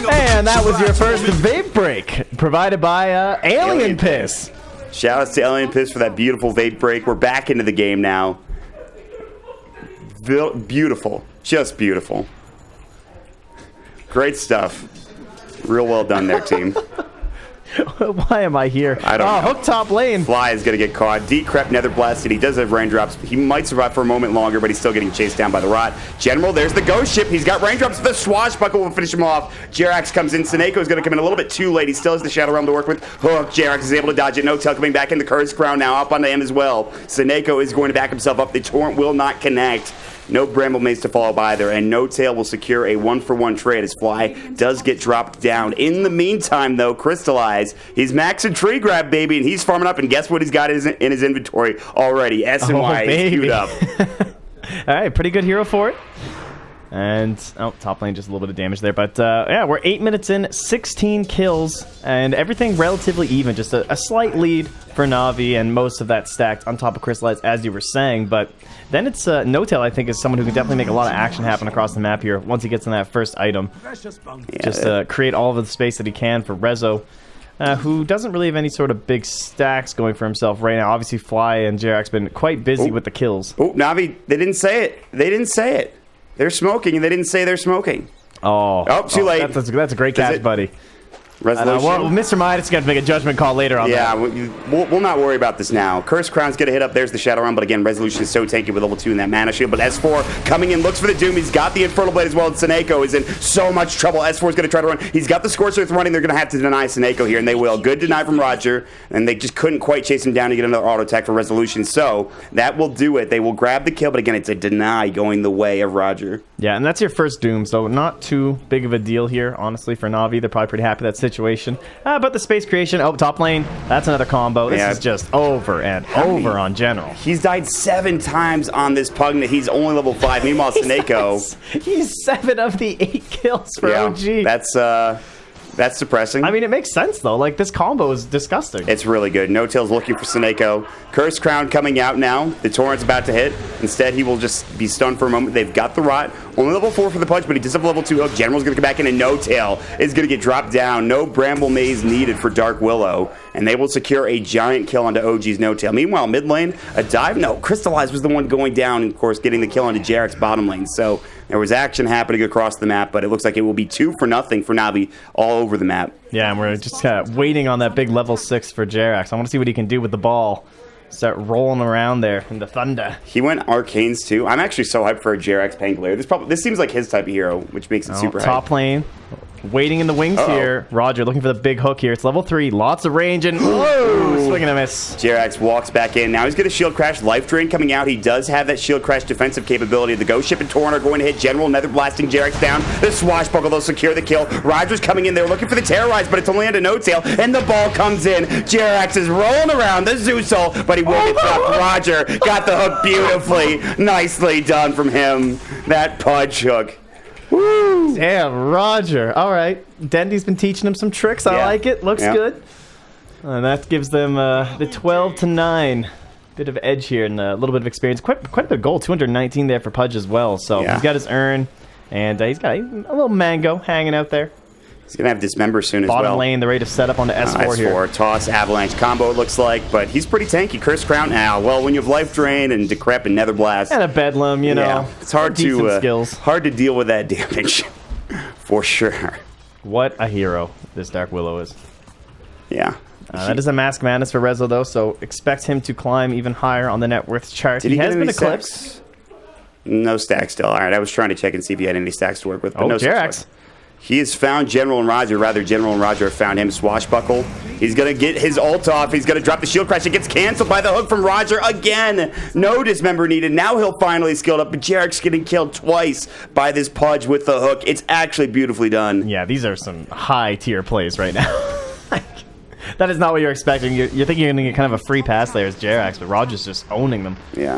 And that was your first vape break, provided by Alien Piss. Shout outs to Alien Piss for that beautiful vape break. We're back into the game now. Beautiful. Just beautiful. Great stuff. Real well done there, team. Why am I here? I don't know. Hook top lane. Fly is going to get caught. Decrep Nether Blasted. He does have raindrops. He might survive for a moment longer, but he's still getting chased down by the rot. General, there's the ghost ship. He's got raindrops. The swashbuckle will finish him off. Jerax comes in. Sineko is going to come in a little bit too late. He still has the Shadow Realm to work with. Hook. Jerax is able to dodge it. No-tail coming back in. The Curse Crown now up onto him as well. Sineko is going to back himself up. The Torrent will not connect. No Bramble Maze to follow by there, and No-Tail will secure a 1-for-1 trade as Fly does get dropped down. In the meantime, though, Crystallize, he's maxing Tree Grab, baby, and he's farming up, and guess what he's got in his inventory already? S and Y is queued up. All right, pretty good hero for it. And, top lane, just a little bit of damage there. But, yeah, we're 8 minutes in, 16 kills, and everything relatively even. Just a slight lead for Na'Vi, and most of that stacked on top of Crystallize, as you were saying. But then it's No-Tail, I think, is someone who can definitely make a lot of action happen across the map here once he gets in that first item. Just create all of the space that he can for Rezo, who doesn't really have any sort of big stacks going for himself right now. Obviously, Fly and Jerax been quite busy with the kills. Oh, Na'Vi, they didn't say it. They didn't say it. They're smoking, and they didn't say they're smoking. Too late. That's a great catch, buddy. Resolution. Mr. Midas is going to make a judgment call later on that. Yeah, we'll not worry about this now. Curse Crown's going to hit up. There's the Shadow Realm, but again, Resolution is so tanky with level 2 in that mana shield. But S4 coming in, looks for the Doom. He's got the Infernal Blade as well, and Sineko is in so much trouble. S4 is going to try to run. He's got the Scorcher running. They're going to have to deny Sineko here, and they will. Good deny from Roger, and they just couldn't quite chase him down to get another auto attack for Resolution. So that will do it. They will grab the kill, but again, it's a deny going the way of Roger. Yeah, and that's your first Doom, so not too big of a deal here, honestly, for Na'Vi. They're probably pretty happy with that situation. But the space creation, top lane, that's another combo. This is just over and over on General. He's died 7 times on this Pugna. He's only level 5. Meanwhile, Sineko... He's 7 of the 8 kills for OG. That's depressing. I mean, it makes sense, though. Like, this combo is disgusting. It's really good. No-Tail's looking for Sineko. Curse Crown coming out now. The Torrent's about to hit. Instead, he will just be stunned for a moment. They've got the Rot. Only level 4 for the punch, but he does have level 2 hook. General's going to come back in, and No-Tail is going to get dropped down. No Bramble Maze needed for Dark Willow, and they will secure a giant kill onto OG's No-Tail. Meanwhile, mid lane, a dive. No, Crystallize was the one going down, and of course, getting the kill onto Jarek's bottom lane. So there was action happening across the map, but it looks like it will be 2-0 for Na'Vi all over the map. Yeah, and we're just waiting on that big level 6 for Jerax. I want to see what he can do with the ball. start rolling around there in the thunder. He went Arcanes too. I'm actually so hyped for a JRX Pangolier. This seems like his type of hero, which makes it super hype. Top lane. Waiting in the wings here. Roger looking for the big hook here. It's level 3. Lots of range and whoa, swing and a miss. JRX walks back in. Now he's going to shield crash. Life drain coming out. He does have that shield crash defensive capability. The Ghost Ship and Torrent are going to hit General. Nether blasting JRX down. The swashbuckle, they'll secure the kill. Roger's coming in there looking for the Terrorize, but it's only on a no tail. And the ball comes in. JRX is rolling around the Zeusol, but he will get dropped. Roger got the hook beautifully. Nicely done from him. That pudge hook. Woo! Damn, Roger. All right. Dendy's been teaching him some tricks. I like it. Looks good. And that gives them the 12-9. Bit of edge here and a little bit of experience. Quite a bit of gold. 219 there for Pudge as well. So he's got his urn. And he's got a little mango hanging out there. He's going to have Dismember soon as well. Bottom lane, the rate of setup on the S4 here. S4, toss, avalanche combo, it looks like. But he's pretty tanky. Curse Crown now. Well, when you have Life Drain and Decrep and Nether Blast. And a Bedlam, you know. Yeah, it's hard to deal with that damage. For sure. What a hero this Dark Willow is. Yeah. That is a Mask Madness for Rezo, though, so expect him to climb even higher on the net worth chart. Did he has get been any eclipsed. stacks? No stacks still. All right, I was trying to check and see if he had any stacks to work with. But no JRX. He has found General and Roger. Rather, General and Roger have found him. Swashbuckle. He's going to get his ult off. He's going to drop the shield crash. It gets canceled by the hook from Roger again. No Dismember needed. Now he'll finally skilled up. But JRX getting killed twice by this Pudge with the hook. It's actually beautifully done. Yeah, these are some high-tier plays right now. That is not what you're expecting. You're thinking you're going to get kind of a free pass there as JRX, but Roger's just owning them. Yeah.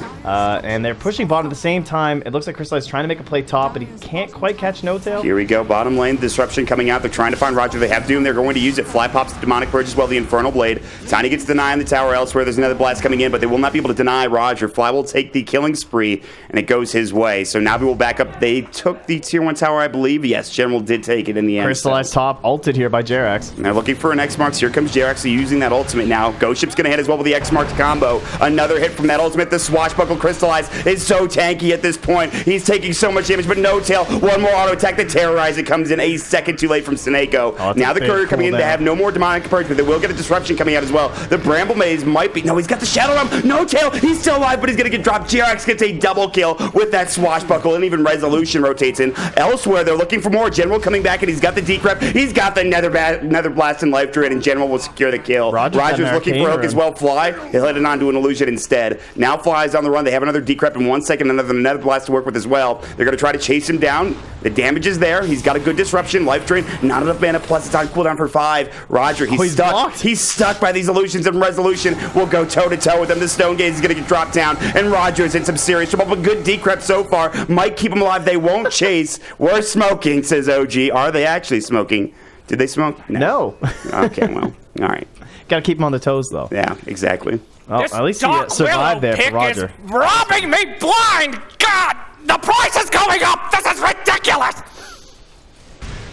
And they're pushing bottom at the same time. It looks like Crystallize trying to make a play top, but he can't quite catch No Tail. Here we go. Bottom lane. Disruption coming out. They're trying to find Roger. They have Doom. They're going to use it. Fly pops the Demonic Purge as well. The Infernal Blade. Tiny gets the deny on the tower elsewhere. There's another blast coming in, but they will not be able to deny Roger. Fly will take the killing spree, and it goes his way. So Navi will back up. They took the tier 1 tower, I believe. Yes, General did take it in the end. Crystallize top, ulted here by JRX. And they're looking for an X Marks. Here comes JRX using that ultimate now. Ghost Ship's going to hit as well with the X Marks combo. Another hit from that ultimate. The Swashbuckle Crystallize is so tanky at this point. He's taking so much damage, but No Tail. One more auto attack. The Terrorize. It comes in a second too late from Seneko. Now the Courier coming in. They have no more Demonic Purge, but they will get a Disruption coming out as well. The Bramble Maze might be... No, he's got the Shadow Realm. No Tail. He's still alive, but he's going to get dropped. JRX gets a double kill with that Swashbuckle, and even Resolution rotates in. Elsewhere, they're looking for more. General coming back, and he's got the Decrep. He's got the Nether Blast and Life Drain, and General will secure the kill. Roger's looking for a hook as well. Fly, he'll hit it onto an illusion instead. Now Fly's on the run. They have another Decrep in 1 second, another Nether Blast to work with as well. They're going to try to chase him down. The damage is there. He's got a good disruption. Life Drain, not enough mana, plus it's on cooldown for 5. Roger, he's stuck. Blocked. He's stuck by these illusions, and Resolution will go toe-to-toe with him. The Stone Gaze is going to get dropped down, and Roger's in some serious trouble, but good Decrep so far. Might keep him alive. They won't chase. We're smoking, says OG. Are they actually smoking? Did they smoke? No. Okay, well, all right. Got to keep him on the toes, though. Yeah, exactly. Well, at least he survived there for Roger. Is robbing me blind! God! The price is going up! This is ridiculous!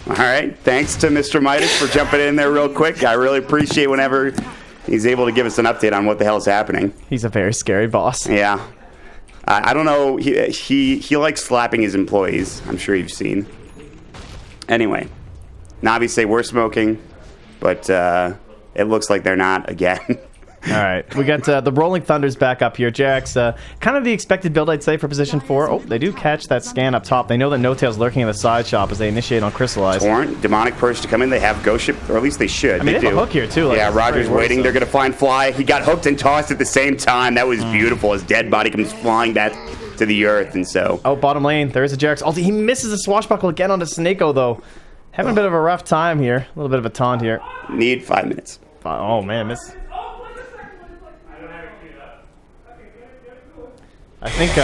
All right. Thanks to Mr. Midas for jumping in there real quick. I really appreciate whenever he's able to give us an update on what the hell is happening. He's a very scary boss. Yeah. I don't know. He likes slapping his employees. I'm sure you've seen. Anyway. Navi say we're smoking, but it looks like they're not again. All right. We got the Rolling Thunders back up here. JRX, kind of the expected build, I'd say, for position 4. Oh, they do catch that scan up top. They know that No Tail's lurking in the side shop as they initiate on Crystallize. Torrent, Demonic Purge to come in. They have Ghost Ship, or at least they should. I mean, they have a hook here, too. Like, yeah, Roger's waiting. They're going to find Fly. He got hooked and tossed at the same time. That was beautiful. His dead body comes flying back to the earth, and so... Oh, bottom lane. There is a JRX ulti. He misses a Swashbuckle again onto Seneko, though. Having a bit of a rough time here. A little bit of a taunt here. Need 5 minutes. Oh, man. Miss. I think,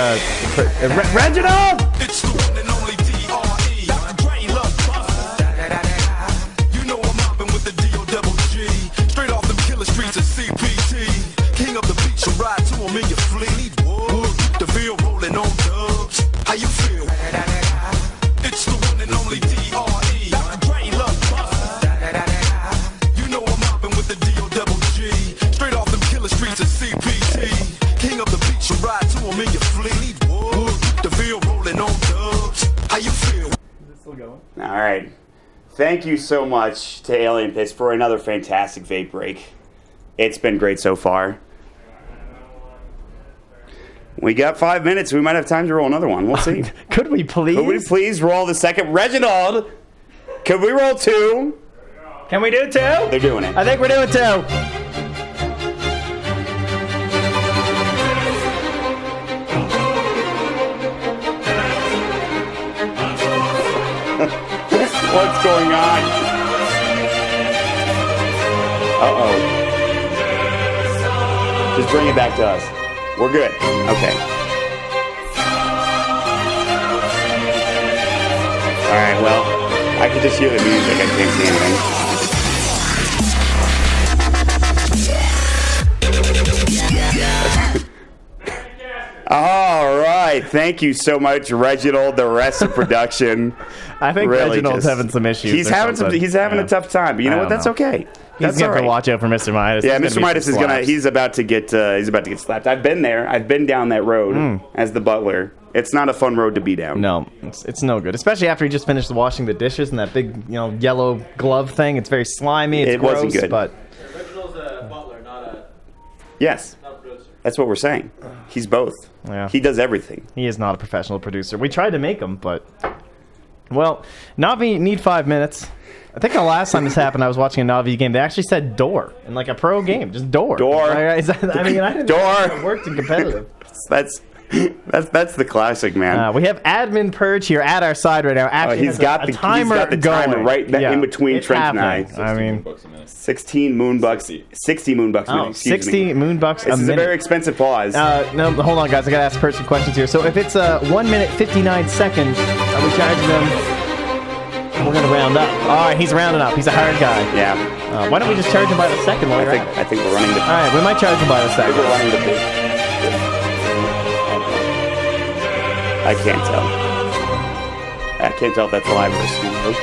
Reginald! It's the one and only D.R.E. Drain love bust. You know I'm mopping with the D.O.double-G. Straight off them killer streets of CPT. King of the beach, you ride to him in your fleet. Whoa, the feel rolling on dubs. How you feel? It's the one and only D.R.E. Drain love bust. You know I'm mopping with the D.O.double-G. Straight off them killer streets of CPT. King of the beach, you ride to him in your fleet. Whoa, the feel rolling on dubs. How you feel? All right. Thank you so much to Alien Piss for another fantastic vape break. It's been great so far. We got 5 minutes. We might have time to roll another one. We'll see. Could we please? Could we please roll the second? Reginald, could we roll 2? Can we do 2? They're doing it. I think we're doing 2. What's going on? Uh-oh. Just bring it back to us. We're good. Okay. All right, well, I can just hear the music. I can't see anything. All right. Thank you so much, Reginald, the rest of production. I think Really Reginald's just- having some issues. He's or having something. he's having Yeah. a tough time, but you know I what? don't That's know. okay. He's That's gonna all have right. to watch out for Mr. Midas. Yeah, There's Mr. gonna be Midas some is gonna. slaps. He's about to get slapped. I've been there. I've been down that road as the butler. It's not a fun road to be down. No, it's no good. Especially after he just finished washing the dishes and that big, yellow glove thing. It's very slimy. It's It wasn't gross, good. But Reginald's a butler, not Yes, a producer. that's what we're saying. He's both. Yeah. He does everything. he is not a professional producer. We tried to make him, but well, Navi need 5 minutes. I think the last time this happened, I was watching a Navi game. They actually said door in like a pro game, just door. Door. I didn't Door. know it worked in competitive. That's the classic, man. We have admin Purge here at our side right now. Actually, He's has got a timer the going. timer right in between it's Trent and I. happening. I mean, 16 moonbucks, 60 moonbucks a minute. Excuse 60 me. moonbucks This a is a minute. very expensive pause. No, hold on, guys. I gotta ask Purge some questions here. So if it's 1 minute 59 seconds, are we charging them? We're gonna round up. All right, he's rounding up. He's a hard guy. yeah, Why don't we just charge him by the second while I you're think at it? I think we're running the. All right, we might charge him by the I think second. we're running the big. I can't tell. I can't tell if that's live or studio.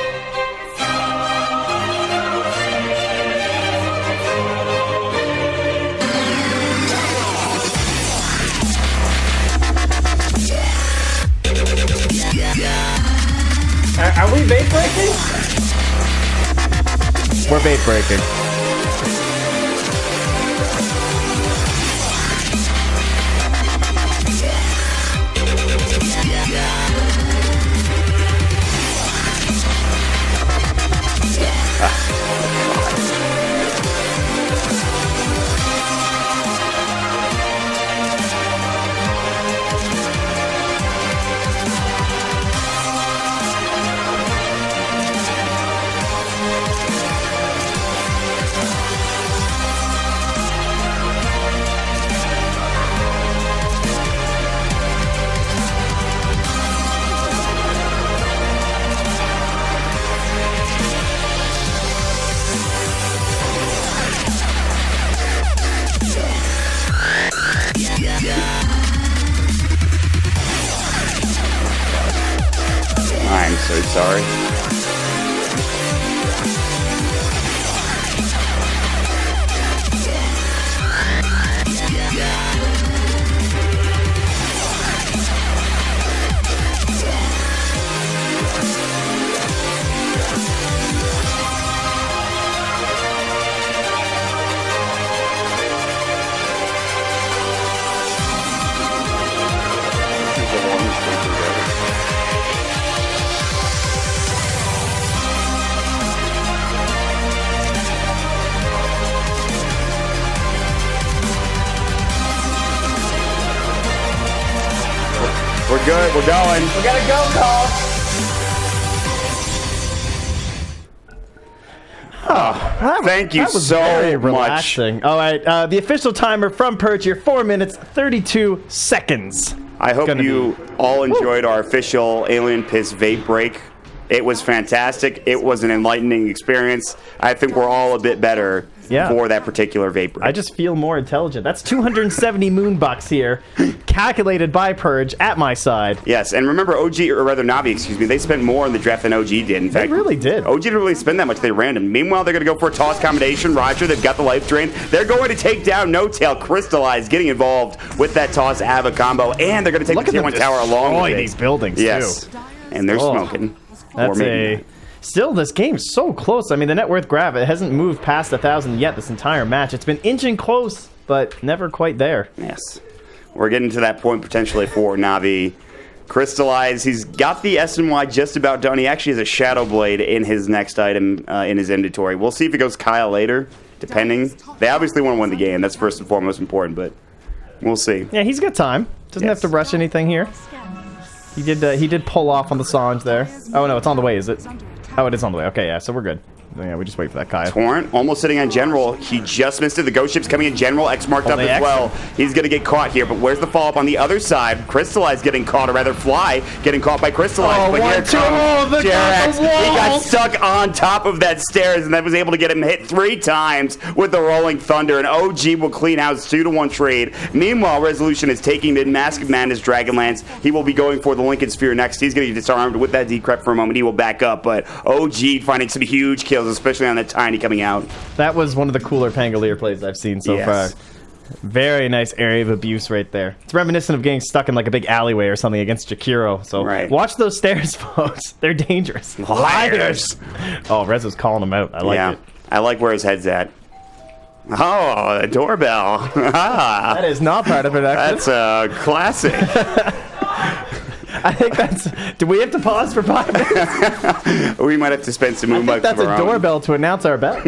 Are we vape breaking? We're vape breaking. I'm so sorry. We're good. We're going. We got a go call. Thank you That was so very much. relaxing. All right, the official timer from Purge here, 4 minutes, 32 seconds. I hope Gonna you all enjoyed our official Alien Piss vape break. It was fantastic. It was an enlightening experience. I think we're all a bit better Yeah. for that particular vape break. I just feel more intelligent. That's 270 moonbucks here, calculated by Purge at my side. Yes, and remember OG, or rather Navi, excuse me, they spent more on the draft than OG did. In fact, really did. OG didn't really spend that much. They random. Meanwhile, they're going to go for a toss combination. Roger, they've got the life drain. They're going to take down No Tail. Crystallize getting involved with that toss Ava combo, and they're going to take Look the at Tier them 1 tower along with destroy it. these buildings, Yes, too. and they're Oh, smoking. That's Or maybe not. Still, this game's so close. I mean, the net worth graph, it hasn't moved past 1,000 yet this entire match. It's been inching close, but never quite there. Yes. we're getting to that point potentially for Navi. Crystallize, he's got the SNY just about done. He actually has a Shadow Blade in his next item in his inventory. We'll see if he goes Kyle later, depending. They obviously want to win the game. That's first and foremost important, but we'll see. Yeah, he's got time. Doesn't have to rush anything here. He did pull off on the Sange there. Oh, no, it's on the way, is it? Oh, it is on the way. Okay, yeah, so we're good. Yeah, we just wait for that Kyle. Torrent almost sitting on General. He just missed it. The Ghost Ship's coming in. General X marked up as well. He's going to get caught here, but where's the follow-up on the other side? Crystallize getting caught, or rather Fly getting caught by Crystallize. Oh, but here it comes. Jerax. He got stuck on top of that stairs, and that was able to get him hit 3 times with the Rolling Thunder, and OG will clean house 2-1 trade. Meanwhile, Resolution is taking mid. Mask of Madness, Dragonlance. He will be going for the Lincoln Sphere next. He's going to get disarmed with that decrep for a moment. He will back up, but OG finding some huge kills, especially on that Tiny coming out. That was one of the cooler Pangolier plays I've seen so far. Very nice area of abuse right there. It's reminiscent of getting stuck in like a big alleyway or something against Jakiro. So watch those stairs, folks. They're dangerous. Liars. Oh, Rezo's calling him out. I like it. I like where his head's at. Oh, a doorbell. That is not part of it, actually. That's a classic. I think that's... Do we have to pause for 5 minutes? We might have to spend some moonbucks. That's a doorbell to announce our bet.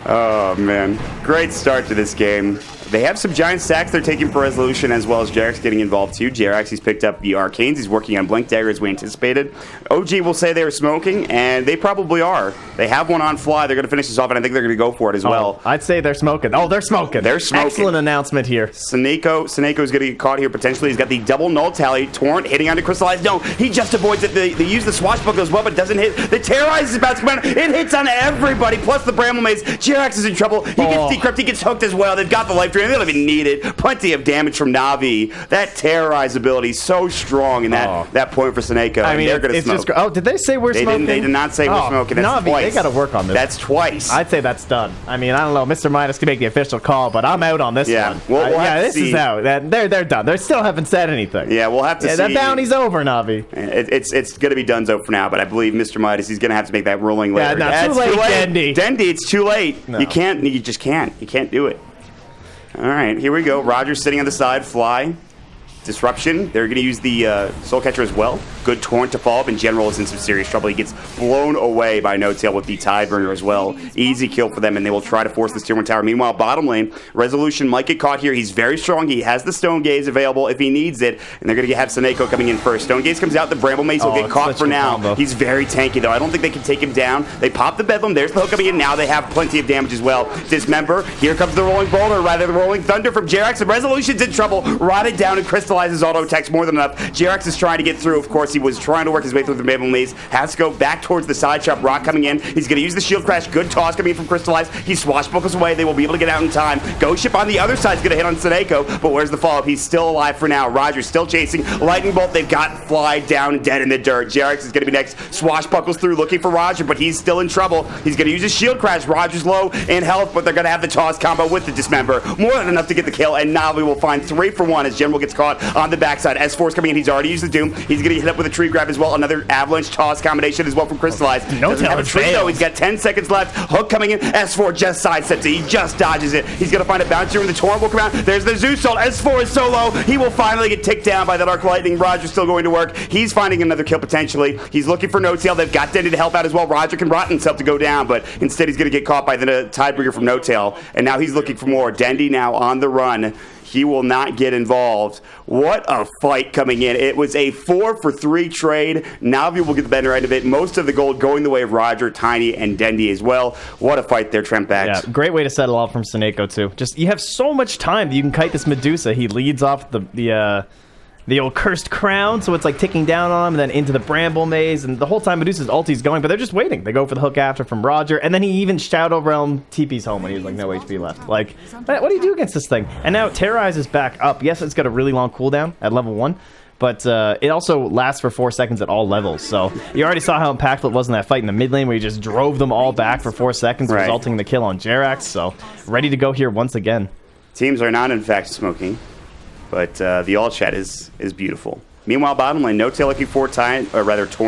Oh, man. Great start to this game. They have some giant stacks they're taking for Resolution, as well as Jerax getting involved too. Jerax, he's picked up the Arcanes. He's working on Blink Dagger as we anticipated. OG will say they were smoking, and they probably are. They have one on Fly. They're going to finish this off, and I think they're going to go for it as well. I'd say they're smoking. Oh, they're smoking. They're smoking. Excellent announcement here. Seneco's going to get caught here potentially. He's got the double null tally. Torrent hitting onto Crystallize. No, he just avoids it. They use the swashbuckle as well, but doesn't hit. The Terrorize is about to come out. It hits on everybody, plus the Bramble Maze. Jerax is in trouble. He gets decrypted. He gets hooked as well. They've got the life drain. They don't even need it. Plenty of damage from Navi. That Terrorize ability is so strong in that point for Seneco. I mean, they're going to smoke. Just, did they say we're smoking? They did not say we're smoking. That's Navi, twice. they got to work on this. That's twice. I'd say that's done. I mean, I don't know. Mr. Midas can make the official call, but I'm out on this one. We'll this is out. They're done. They still haven't said anything. Yeah, we'll have to see. That bounty's over, Navi. It's going to be donezo for now, but I believe Mr. Midas, he's going to have to make that ruling later. Yeah, too late, Dendy. Dendy, it's too late. No. You just can't. You can't do it. All right, here we go. Roger's sitting on the side. Fly. Disruption. They're going to use the Soul Catcher as well. Good Torrent to follow up, and General is in some serious trouble. He gets blown away by No Tail with the Tidebringer as well. Easy kill for them, and they will try to force this Tier 1 tower. Meanwhile, bottom lane, Resolution might get caught here. He's very strong. He has the Stone Gaze available if he needs it, and they're going to have Seneco coming in first. Stone Gaze comes out. The Bramble Mace will get caught for now. Combo. He's very tanky, though. I don't think they can take him down. They pop the Bedlam. There's the hook coming in. Now they have plenty of damage as well. Dismember. Here comes the Rolling Boulder, rather the Rolling Thunder from Jerax, and Resolution's in trouble. Rotted down and crystallizes auto attacks more than enough. Jerax is trying to get through. Of course, he was trying to work his way through the Bramble Maze. Has to go back towards the side shop. Rock coming in. He's going to use the shield crash. Good toss coming in from Crystallize. He swashbuckles away. They will be able to get out in time. Ghost Ship on the other side is going to hit on Seneco, but where's the follow-up? He's still alive for now. Roger's still chasing. Lightning Bolt. They've got Fly down dead in the dirt. Jerax is going to be next. Swashbuckles through looking for Roger, but he's still in trouble. He's going to use his shield crash. Roger's low in health, but they're going to have the toss combo with the Dismember. More than enough to get the kill, and Navi will find 3 for 1 as General gets caught on the backside. S4's coming in. He's already used the Doom. He's going to hit up with a tree grab as well. Another avalanche toss combination as well from Crystallize. No have a tree though. He's got 10 seconds left. Hook coming in. S4 just sidesteps it. He just dodges it. He's going to find a bouncer, and the Torrent will come out. There's the Zeus Salt. S4 is so low. He will finally get ticked down by that Arc Lightning. Roger's still going to work. He's finding another kill potentially. He's looking for No Tail. They've got Dendy to help out as well. Roger can rot himself to go down, but instead he's going to get caught by the Tidebringer from No Tail, and now he's looking for more. Dendy now on the run. He will not get involved. What a fight coming in. It was a 4-for-3 trade. Navi will get the better end of it. Most of the gold going the way of Roger, Tiny, and Dendy as well. What a fight there, Trent Bax. Yeah, great way to settle off from Seneco, too. Just, you have so much time that you can kite this Medusa. He leads off the old Cursed Crown, so it's like ticking down on him, and then into the Bramble Maze, and the whole time Medusa's ulti's going, but they're just waiting. They go for the hook after from Roger, and then he even Shadow Realm TP's home when he was like, no HP left. Like, what do you do against this thing? And now Terrorize is back up. Yes, it's got a really long cooldown at level 1, but it also lasts for 4 seconds at all levels, so you already saw how impactful it was in that fight in the mid lane where he just drove them all back for 4 seconds, resulting in the kill on Jerax, so ready to go here once again. Teams are not, in fact, smoking. But the all chat is beautiful. Meanwhile, bottom lane, No Tail looking for Torrent.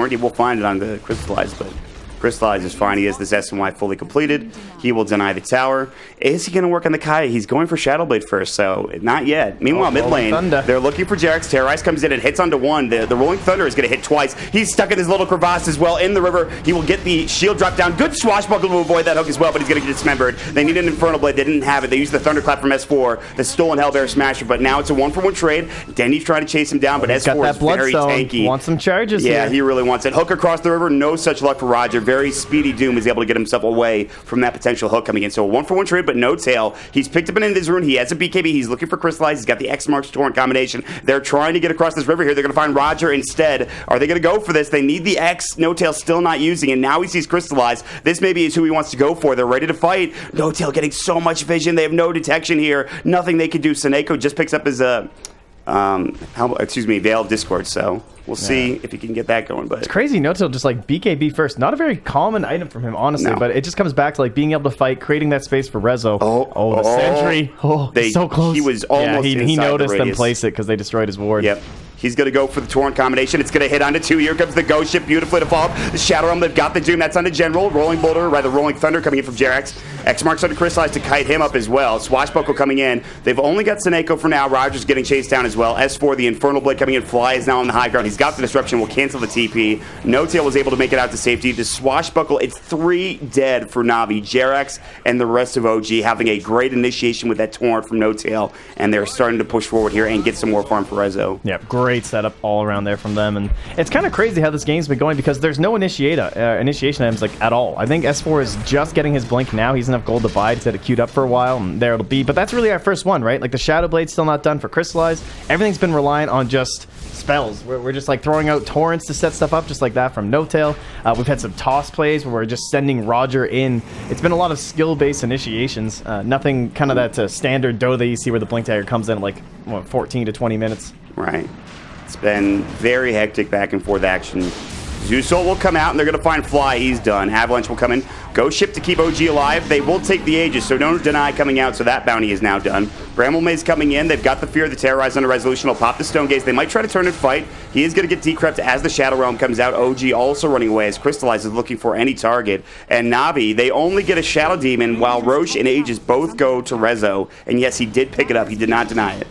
He will find it on the Crystallized, but Crystallize is fine. He has this SNY fully completed. He will deny the tower. Is he going to work on the Kaya? He's going for Shadow Blade first, so not yet. Meanwhile, mid lane, they're looking for Jarex. Terrorize comes in and hits onto one. The Rolling Thunder is going to hit twice. He's stuck in his little crevasse as well in the river. He will get the shield drop down. Good swashbuckle to avoid that hook as well, but he's going to get dismembered. They need an Infernal Blade. They didn't have it. They used the Thunderclap from S4, the stolen Hellbear Smasher, but now it's a 1-for-1 trade. Denny's trying to chase him down, but S4 is very tanky. Wants some charges here. Yeah, he really wants it. Hook across the river. No such luck for Roger. Very speedy Doom is able to get himself away from that potential hook coming in. So a 1-for-1 trade, but no tail. He's picked up an Invisrune. He has a BKB. He's looking for Crystallize. He's got the X Marks Torrent combination. They're trying to get across this river here. They're going to find Roger instead. Are they going to go for this? They need the X. No tail still not using, and now he sees Crystallize. This maybe is who he wants to go for. They're ready to fight. No tail getting so much vision. They have no detection here. Nothing they can do. Seneko just picks up his Veil of Discord. So we'll see if he can get that going. But it's crazy. No-tail just like BKB first. Not a very common item from him, honestly. But it just comes back to like being able to fight, creating that space for Rezo. The sentry. So close. He was almost. Yeah, he noticed them place it because they destroyed his ward. Yep. He's going to go for the Torrent combination. It's going to hit onto 2. Here comes the Ghost Ship beautifully to follow up. The Shadow Realm, they've got the Doom. That's onto General. Rolling Boulder, rather Rolling Thunder coming in from Jarex. X marks onto Crystallize to kite him up as well. Swashbuckle coming in. They've only got Seneko for now. Roger's getting chased down as well. S4, the Infernal Blade coming in. Fly is now on the high ground. He's got the Disruption. Will cancel the TP. No Tail was able to make it out to safety. The Swashbuckle, it's 3 dead for Navi. Jarex and the rest of OG having a great initiation with that Torrent from No Tail. And they're starting to push forward here and get some more farm for Rezo. Yep, great setup all around there from them. And it's kind of crazy how this game's been going because there's no initiation items like at all. I think S4 is just getting his blink now. He's enough gold to buy to set it queued up for a while, and there it'll be. But that's really our first one, right? Like the Shadow Blade's still not done for Crystallize. Everything's been reliant on just spells. We're just like throwing out torrents to set stuff up just like that from No Tail. We've had some toss plays where we're just sending Roger in. It's been a lot of skill-based initiations. Nothing kind of that standard Dota that you see where the Blink Dagger comes in at like 14 to 20 minutes. Right. It's been very hectic back and forth action. Zeusol will come out, and they're going to find Fly. He's done. Avalanche will come in. Ghost Ship to keep OG alive. They will take the Aegis, so don't deny coming out, so that bounty is now done. Bramble Maze coming in. They've got the Fear of the Terrorize under Resolution. He'll pop the Stone Gaze. They might try to turn and fight. He is going to get decrept as the Shadow Realm comes out. OG also running away as Crystallize is looking for any target. And Navi, they only get a Shadow Demon, while Roche and Aegis both go to Rezo. And yes, he did pick it up. He did not deny it.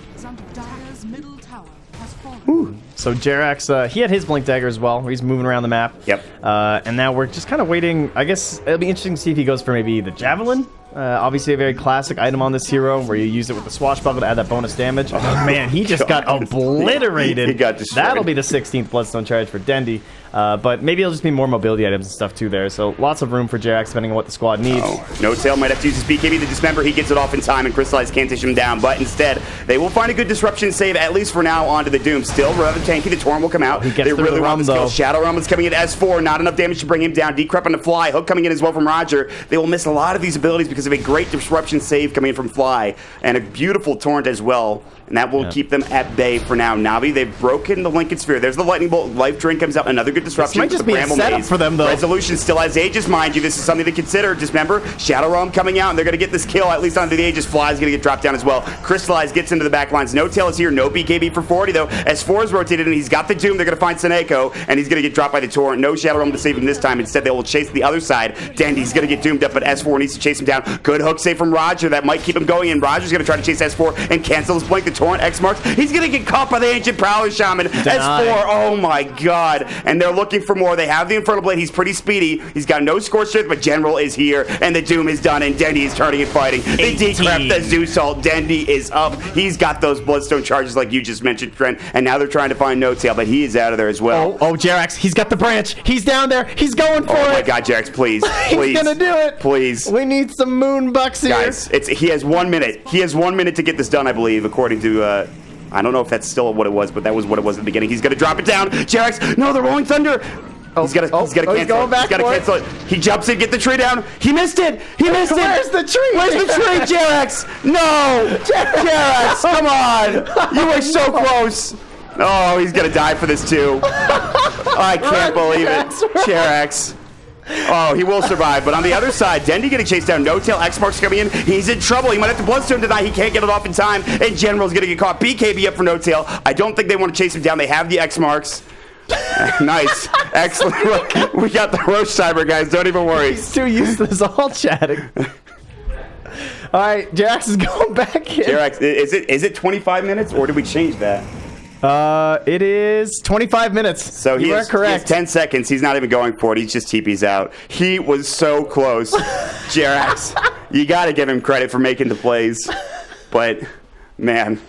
So Jerax, he had his Blink Dagger as well. He's moving around the map. Yep. And now we're just kind of waiting. I guess it'll be interesting to see if he goes for maybe the Javelin. Obviously a very classic item on this hero where you use it with the Swashbuckle to add that bonus damage. Oh, man, he just got obliterated. He got destroyed. That'll be the 16th Bloodstone charge for Dendy. But maybe it'll just be more mobility items and stuff too there. So lots of room for Jerax depending on what the squad needs. No Tail might have to use his BKB to dismember. He gets it off in time and Crystallize can't dish him down. But instead, they will find a good disruption save, at least for now, onto the Doom. Still rather tanky. The Torrent will come out. He gets they really want the this kill. Shadow Realm is coming in S4. Not enough damage to bring him down. Decrep on the Fly. Hook coming in as well from Roger. They will miss a lot of these abilities because of a great disruption save coming in from Fly. And a beautiful Torrent as well. And that will keep them at bay for now. Navi, they've broken the Lincoln Sphere. There's the Lightning Bolt. Life Drain comes out. Another good disruption. This might just be a setup for them, though. Resolution still has Aegis, mind you. This is something to consider. Just remember, Shadow Realm coming out, and they're going to get this kill, at least onto the Aegis. Fly is going to get dropped down as well. Crystallize gets into the back lines. No Tail is here. No BKB for 40, though. S4 is rotated, and he's got the Doom. They're going to find Seneko, and he's going to get dropped by the Torrent. No Shadow Realm to save him this time. Instead, they will chase the other side. Dendy's going to get doomed up, but S4 needs to chase him down. Good hook save from Roger. That might keep him going, and Roger's going to try to chase S4 and cancel his blink. The Torrent X marks. He's going to get caught by the Ancient Prowler Shaman. S4, oh my god. And they're looking for more. They have the Infernal Blade. He's pretty speedy. He's got no Scorched Earth, but General is here, and the Doom is done, and Dendy is turning and fighting. They decrep the Zeusol. Dendy is up. He's got those Bloodstone charges like you just mentioned, Trent, and now they're trying to find No Tail, but he is out of there as well. Oh, Jerax, he's got the branch. He's down there. He's going for it. Oh my god, Jerax, please. Please. He's gonna do it. Please. We need some moon bucks here. Guys, he has 1 minute. He has 1 minute to get this done, I believe, according to I don't know if that's still what it was, but that was what it was at the beginning. He's going to drop it down. Jerax, no, the Rolling Thunder. He's got to cancel it. He's got to cancel it. He jumps in, get the tree down. He missed it. He missed it. Where's the tree? Where's the tree, Jerax? No. Jerax, come on. You were so close. Oh, he's going to die for this, too. I can't believe it. Jerax. Oh, he will survive. But on the other side, Dendy getting chased down. No Tail, X marks coming in. He's in trouble. He might have to Bloodstone deny. He can't get it off in time. And General's going to get caught. BKB up for No Tail. I don't think they want to chase him down. They have the X marks. Nice. Excellent. Look, we got the roast timer, guys. Don't even worry. He's too used to this all chatting. All right, Jax is going back in. Jerax, is it 25 minutes, or did we change that? It is 25 minutes. So you are correct. 10 seconds. He's not even going for it. He's just TP's out. He was so close. Jerax, you got to give him credit for making the plays. But, man.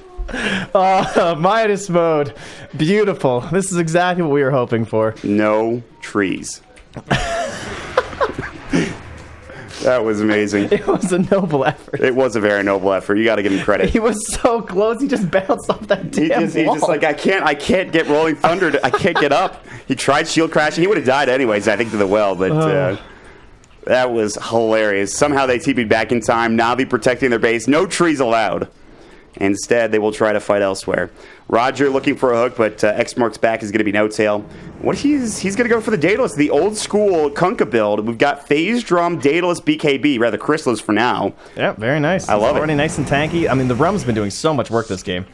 Midas mode. Beautiful. This is exactly what we were hoping for. No trees. That was amazing. It was a noble effort. It was a very noble effort. You got to give him credit. He was so close. He just bounced off that damn He's wall. just like, I can't get Rolling Thunder. I can't get up. He tried shield crashing. He would have died anyways, I think, to the well. But that was hilarious. Somehow they TP'd back in time. Na'Vi protecting their base. No trees allowed. Instead, they will try to fight elsewhere. Roger looking for a hook, but X marks back is going to be no tail. What he's going to go for the Daedalus, the old school Kunkka build. We've got Phase Drum, Daedalus, BKB, rather Chrysalis for now. Yeah, very nice. I love it. Already nice and tanky. I mean, the Rum's been doing so much work this game.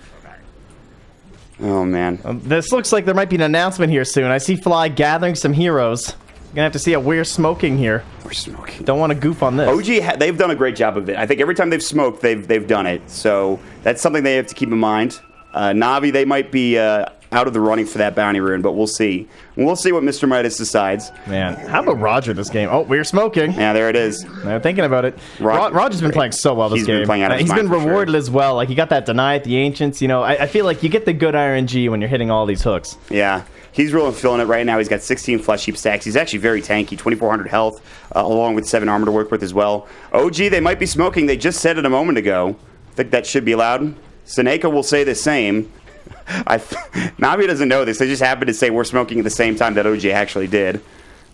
Oh, man. This looks like there might be an announcement here soon. I see Fly gathering some heroes. Gonna have to see a we're smoking here. We're smoking. Don't want to goof on this. OG, they've done a great job of it. I think every time they've smoked, they've done it. So that's something they have to keep in mind. Na'Vi, they might be out of the running for that bounty rune, but we'll see. We'll see what Mr. Midas decides. Man, how about Roger this game? Oh, we're smoking. Yeah, there it is. I'm thinking about it. Roger's been playing so well this game. He's been playing out of his He's been mind for rewarded sure. as well. Like, he got that deny at the Ancients. You know, I feel like you get the good RNG when you're hitting all these hooks. Yeah. He's really feeling it right now. He's got 16 Flesh Heap stacks. He's actually very tanky, 2,400 health, along with 7 armor to work with as well. OG, they might be smoking. They just said it a moment ago. I think that should be allowed. Seneca will say the same. Na'Vi doesn't know this. They just happened to say we're smoking at the same time that OG actually did.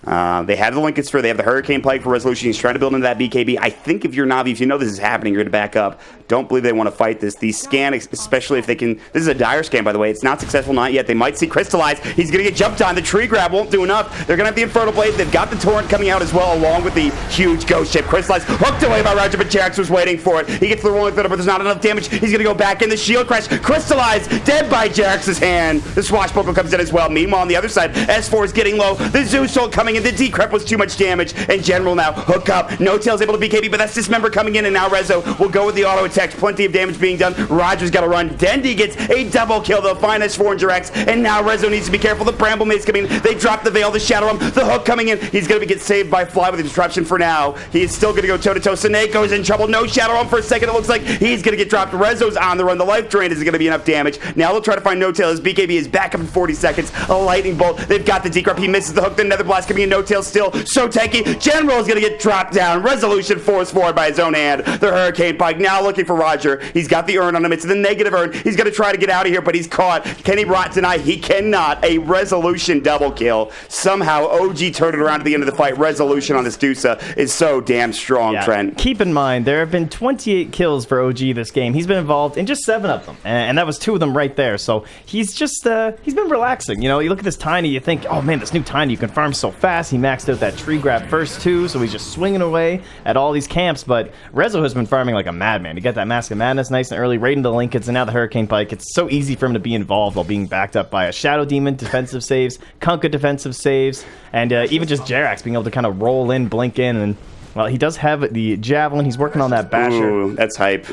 They have the Lincoln Sphere. They have the Hurricane Plague for resolution. He's trying to build into that BKB. I think if you're Na'Vi, if you know this is happening, you're going to back up. Don't believe they want to fight this. The scan, especially if they can... This is a dire scan, by the way. It's not successful, not yet. They might see Crystallize. He's going to get jumped on. The tree grab won't do enough. They're going to have the Infernal Blade. They've got the Torrent coming out as well, along with the huge Ghost Ship. Crystallize hooked away by Roger, but Jerax was waiting for it. He gets the Rolling Thunder, but there's not enough damage. He's going to go back in. The Shield Crash. Crystallize dead by Jerax's hand. The Swashbuckle comes in as well. Meanwhile, on the other side, S4 is getting low. The Zeus Soul coming in. The Decrep was too much damage. And General now hook up. No Tail's able to BKB, but that's Dismember coming in, and now Rezo will go with the auto attacks. Plenty of damage being done. Roger's got to run. Dendy gets a double kill. They'll find S4 and Jerax, and now Rezo needs to be careful. The Bramble Maze coming in. They drop the Veil, the Shadow Realm, the hook coming in. He's going to get saved by Fly with a disruption for now. He is still going to go toe-to-toe. Seneco's in trouble. No Shadow Realm for a second. It looks like he's going to get dropped. Rezo's on the run. The life drain isn't going to be enough damage. Now they'll try to find No Tail. His BKB is back up in 40 seconds. A lightning bolt. They've got the Decrep. He misses the hook. The Nether Blast coming in. No Tail still so tanky. General is going to get dropped down. Resolution forced forward by his own hand. The Hurricane Pike now looking for Roger. He's got the urn on him. It's the negative urn. He's going to try to get out of here, but he's caught. Can he rot tonight? He cannot. A Resolution double kill. Somehow OG turned it around at the end of the fight. Resolution on this Dusa is so damn strong, Trent. Keep in mind, there have been 28 kills for OG this game. He's been involved in just 7 of them, and that was 2 of them right there. So he's just, he's been relaxing. You know, you look at this Tiny, you think, oh man, this new Tiny, you can farm so fast. He maxed out that tree grab first too, so he's just swinging away at all these camps. But Rezo has been farming like a madman. To get that Mask of Madness nice and early, right into the Linkets, and now the Hurricane Pike. It's so easy for him to be involved while being backed up by a Shadow Demon defensive saves, Kunkka defensive saves, and even just Jerax being able to kind of roll in, blink in, and well, he does have the Javelin. He's working on that Basher. Ooh, that's hype.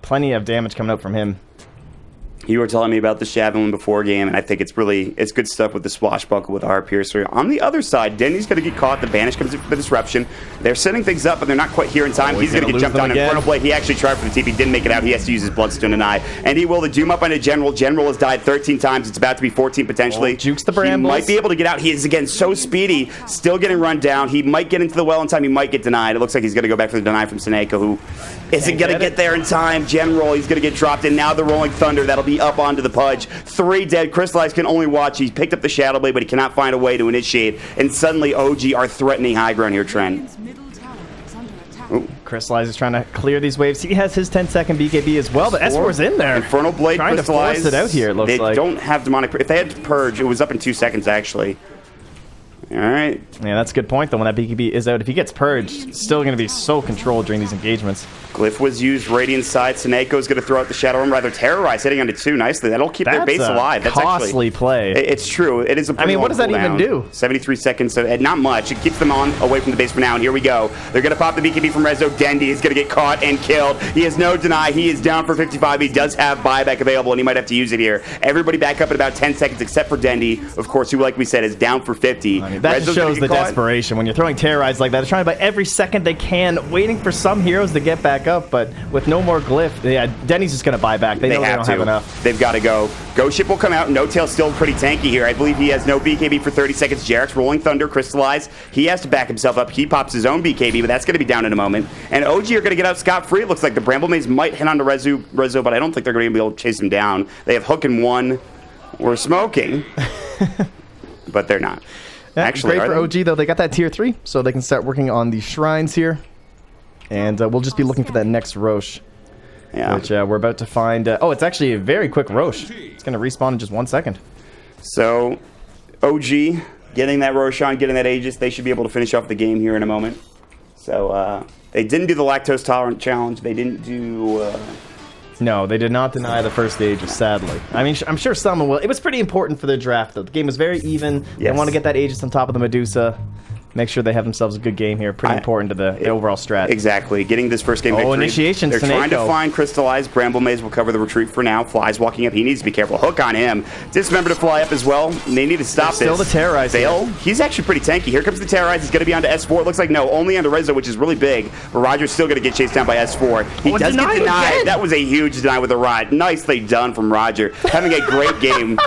Plenty of damage coming out from him. You were telling me about the Javelin before game, and I think it's good stuff with the Swashbuckle with our Piercer. On the other side, Denny's going to get caught. The Banish comes in for the disruption. They're setting things up, but they're not quite here in time. He's going to get jumped on. Infernal Blade. He actually tried for the TP, didn't make it out. He has to use his Bloodstone deny. And he will. The Doom up on a General. General has died 13 times. It's about to be 14 potentially. Jukes the Brambles. He might be able to get out. He is, again, so speedy. Still getting run down. He might get into the well in time. He might get denied. It looks like he's going to go back for the deny from Seneca, who isn't going to get there in time. General, he's going to get dropped in. Now the Rolling Thunder. That'll be up onto the Pudge. 3 dead. Crystallize can only watch. He picked up the Shadow Blade, but he cannot find a way to initiate. And suddenly OG are threatening high ground here, Trent. Crystallize is trying to clear these waves. He has his 10-second BKB as well, but S4's in there. Infernal Blade, trying Crystallize. to force it out here, it looks they like. They don't have Demonic... If they had Purge, it was up in 2 seconds, actually. All right. Yeah, that's a good point, though. When that BKB is out, if he gets purged, still going to be so controlled during these engagements. Glyph was used. Radiant side. Seneco's going to throw out the Shadow Realm. Rather Terrorize, hitting onto 2 nicely. That'll keep their base alive. That's costly play. It's true. It is a pretty long what does that even do? 73 seconds, so not much. It keeps them away from the base for now, and here we go. They're going to pop the BKB from Rezo. Dendy is going to get caught and killed. He has no deny. He is down for 55. He does have buyback available, and he might have to use it here. Everybody back up in about 10 seconds, except for Dendy, of course, who, like we said, is down for 50. That just shows the desperation. When you're throwing Terrorize like that, they're trying to buy every second they can, waiting for some heroes to get back up, but with no more Glyph, Denny's just going to buy back. They know they don't have enough. They've got to go. Ghost Ship will come out. No Tail's still pretty tanky here. I believe he has no BKB for 30 seconds. Jarek's Rolling Thunder, Crystallize. He has to back himself up. He pops his own BKB, but that's going to be down in a moment. And OG are going to get out scot-free. It looks like the Bramble Maze might hit onto Rezo, but I don't think they're going to be able to chase him down. They have Hook in 1. We're smoking. But they're not. Yeah, actually, great for OG, though. They got that tier 3, so they can start working on the shrines here. And we'll just be looking for that next Roche. Yeah. Which we're about to find. Oh, it's actually a very quick Roche. It's going to respawn in just 1 second. So, OG getting that Roche on, getting that Aegis, they should be able to finish off the game here in a moment. So, they didn't do the lactose tolerant challenge. They didn't do... No, they did not deny the first Aegis, sadly. I mean, I'm sure someone will. It was pretty important for their draft, though. The game was very even. Yes. They want to get that Aegis on top of the Medusa. Make sure they have themselves a good game here. Pretty important to the overall strat. Exactly. Getting this first game victory. Initiation. They're trying to find Crystallized. Bramble Maze will cover the retreat for now. Fly's walking up. He needs to be careful. Hook on him. Dismember to fly up as well. They need to stop this. Still the Terrorize. Veil. He's actually pretty tanky. Here comes the Terrorize. He's going to be onto S4. It looks like no. Only onto Rezo, which is really big. But Roger's still going to get chased down by S4. He does get denied. Again. That was a huge deny with a rod. Nicely done from Roger. Having a great game.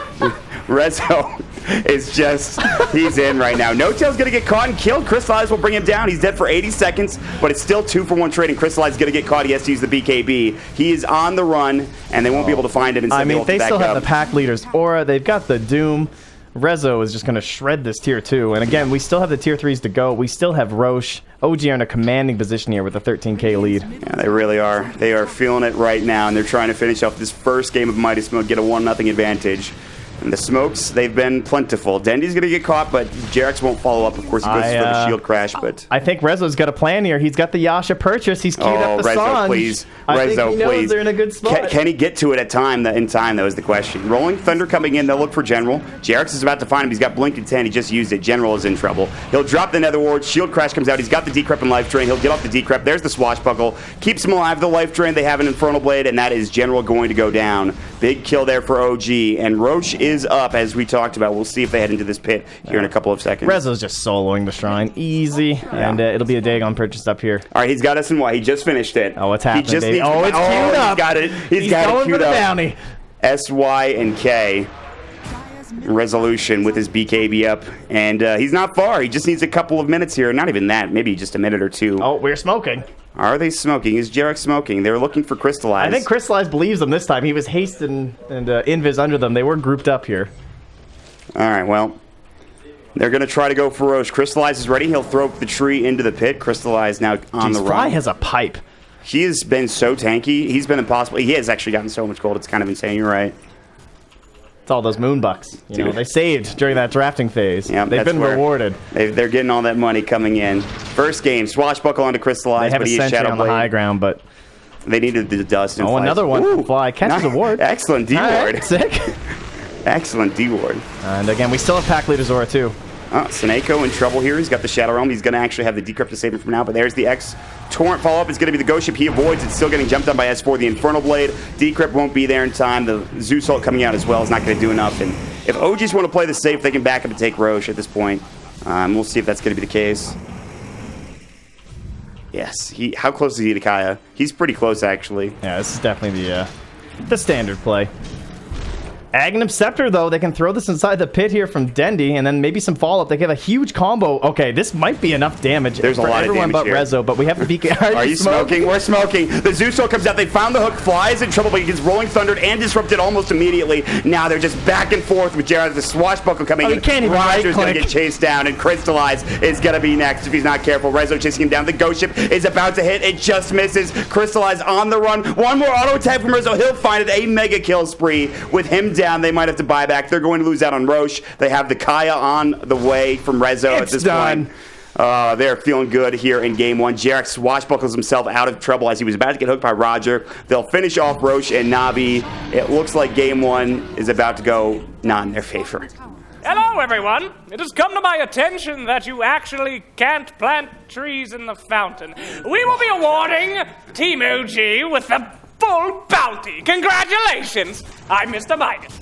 Rezo is just, he's in right now. No Tail's going to get caught and killed. Crystallize will bring him down. He's dead for 80 seconds, but it's still 2-for-1 trade, and Crystallize is going to get caught. He has to use the BKB. He is on the run, and they won't be able to find him. I mean, they still have the pack leader's aura. They've got the Doom. Rezo is just going to shred this tier 2. And again, we still have the tier 3s to go. We still have Roche. OG are in a commanding position here with a 13k lead. Yeah, they really are. They are feeling it right now, and they're trying to finish off this first game of Midas Mode, get a 1-0 advantage. And the smokes, they've been plentiful. Dendy's going to get caught, but Jarex won't follow up. Of course, he goes for the shield crash, but... I think Rezo's got a plan here. He's got the Yasha purchase. He's queued up the Rezo, Sanj. Please. I think Rezo, he knows please. they're in a good spot. Can he get to it in time, though, is the question. Rolling Thunder coming in. They'll look for General. Jarex is about to find him. He's got Blink and 10. He just used it. General is in trouble. He'll drop the Nether Ward. Shield crash comes out. He's got the Decrep and Life Drain. He'll get off the Decrep. There's the Swashbuckle. Keeps him alive. The Life Drain. They have an Infernal Blade, and that is General going to go down. Big kill there for OG. And Roche is up, as we talked about. We'll see if they head into this pit here in a couple of seconds. Rezo's just soloing the shrine. Easy. Yeah. And it'll be a Dagon purchase up here. All right, he's got us in Y. He just finished it. Oh, what's happening, He just baby? needs It's queued up. He's got it. He's got going it queued for the up. bounty. S, Y, and K. Resolution with his BKB up. And he's not far. He just needs a couple of minutes here. Not even that. Maybe just a minute or two. Oh, we're smoking. Are they smoking? Is Jarek smoking? They're looking for Crystallize. I think Crystallize believes them this time. He was hasted and Invis under them. They were grouped up here. All right, well, they're going to try to go for Roche. Crystallize is ready. He'll throw the tree into the pit. Crystallize now on the run. Fry has a pipe. He has been so tanky. He's been impossible. He has actually gotten so much gold. It's kind of insane. You're right. It's all those moonbucks. You know, they saved during that drafting phase. Yeah, they've been rewarded. They're getting all that money coming in. First game, Swashbuckle onto Crystallize, but he is Shadow on the high ground, but they needed the dust. And another one. Ooh, Fly catches a ward. Excellent D ward. Right, sick. Excellent D ward. And again, we still have Pack Leader's Aura too. Seneko in trouble here. He's got the Shadow Realm. He's going to actually have the Decrypt to save him from now, but there's the X. Torrent follow-up is going to be the Ghost Ship. He avoids. It's still getting jumped on by S4. The Infernal Blade. Decrypt won't be there in time. The Zeus Ult coming out as well is not going to do enough. And if OGs want to play this safe, they can back up and take Roche at this point. We'll see if that's going to be the case. Yes. How close is he to Kaya? He's pretty close, actually. Yeah, this is definitely the standard play. Aghanim Scepter, though, they can throw this inside the pit here from Dendy, and then maybe some follow-up. They have a huge combo. Okay, this might be enough damage. There's a lot of damage but here. Rezo, but we have to be... Are you smoking? We're smoking. The Zeus Ult comes out. They found the hook. Flies in trouble, but he gets Rolling Thundered and disrupted almost immediately. Now they're just back and forth with Jared. The Swashbuckle coming in. Roger's going to get chased down, and Crystallize is going to be next if he's not careful. Rezo chasing him down. The Ghost Ship is about to hit. It just misses. Crystallize on the run. One more auto attack from Rezo. He'll find it. A mega kill spree with him down. They might have to buy back. They're going to lose out on Roche. They have the Kaya on the way from Rezo at this point. They're feeling good here in game one. Jarek swashbuckles himself out of trouble as he was about to get hooked by Roger. They'll finish off Roche and Navi. It looks like game one is about to go not in their favor. Hello, everyone. It has come to my attention that you actually can't plant trees in the fountain. We will be awarding Team OG with the full bounty. Congratulations. I'm Mr. Midas.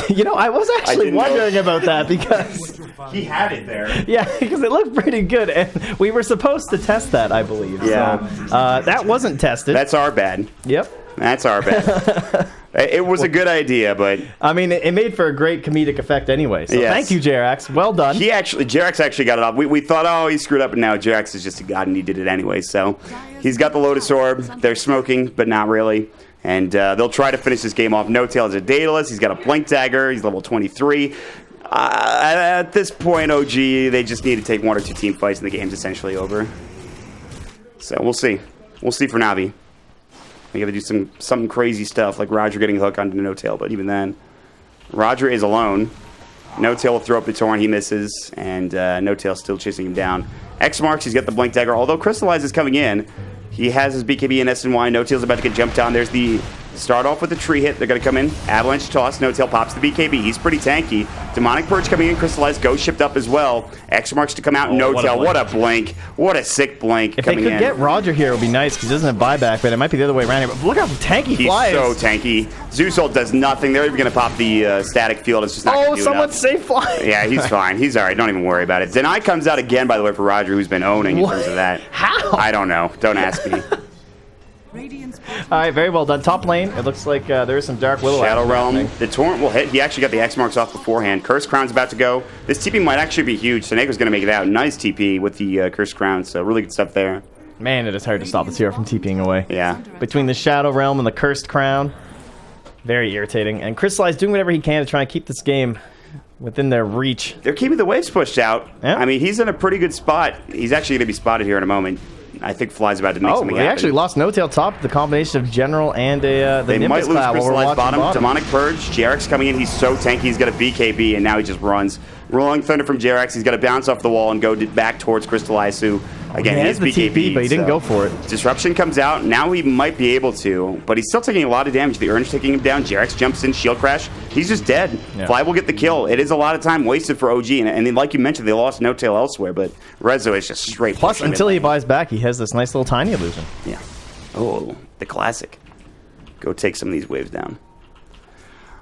You know, I was actually wondering about that because he had it there. Yeah, because it looked pretty good, and we were supposed to test that, I believe. Yeah. So, that wasn't tested. That's our bad. Yep. That's our bad. It was a good idea, but I mean, it made for a great comedic effect anyway. So thank you, Jerax. Well done. Jerax actually got it off. We thought, oh, he screwed up, and now Jerax is just a god, and he did it anyway. So he's got the Lotus Orb. They're smoking, but not really. And they'll try to finish this game off. No Tail is a Daedalus. He's got a Blink Dagger. He's level 23. At this point, OG, they just need to take 1 or 2 team fights, and the game's essentially over. So we'll see. We'll see for Navi. We got to do something crazy stuff, like Roger getting hooked onto No Tail. But even then, Roger is alone. No Tail will throw up the Torrent. He misses, and No Tail still chasing him down. X marks. He's got the Blink Dagger. Although Crystallize is coming in, he has his BKB and SNY. No Tail's about to get jumped on. There's the start off with the tree hit. They're going to come in. Avalanche toss. No Tail pops the BKB. He's pretty tanky. Demonic Purge coming in. Crystallized. Ghost shipped up as well. X marks to come out. No Tail. What a blink. What a sick blink if they coming could in. get Roger here, it would be nice because he doesn't have buyback, but it might be the other way around here. But look how tanky Fly is. He's so tanky. Zeus ult does nothing. They're even going to pop the static field. It's just not going to do someone enough. save Fly. Yeah, he's fine. He's all right. Don't even worry about it. Deny comes out again, by the way, for Roger, who's been owning in terms of that. How? I don't know. Don't ask me. All right, very well done. Top lane, it looks like there is some Dark Willow. Shadow Realm. The Torrent will hit. He actually got the X marks off beforehand. Curse Crown's about to go. This TP might actually be huge. Sonego's going to make it out. Nice TP with the Curse Crown, so really good stuff there. Man, it is hard to stop this hero from TPing away. Yeah. Between the Shadow Realm and the Cursed Crown, very irritating. And Crystallize doing whatever he can to try and keep this game within their reach. They're keeping the waves pushed out. Yeah. I mean, he's in a pretty good spot. He's actually going to be spotted here in a moment. I think Fly's about to make something happen. They actually lost No Tail top, the combination of General and the They Nimbus might lose Cloud while we're Crystallized watching bottom. Demonic Purge. Jarek's coming in. He's so tanky. He's got a BKB, and now he just runs. Rolling Thunder from Jarex. He's got to bounce off the wall and go back towards Crystallized, who, again, he has has the BKB. TP, but he didn't go for it. Disruption comes out. Now he might be able to, but he's still taking a lot of damage. The Urn's taking him down. Jarex jumps in. Shield Crash. He's just dead. Yeah. Fly will get the kill. It is a lot of time wasted for OG, and then, like you mentioned, they lost No Tail elsewhere, but Rezo is just straight. Plus, until he buys back, he has this nice little tiny illusion. Yeah. Oh, the classic. Go take some of these waves down.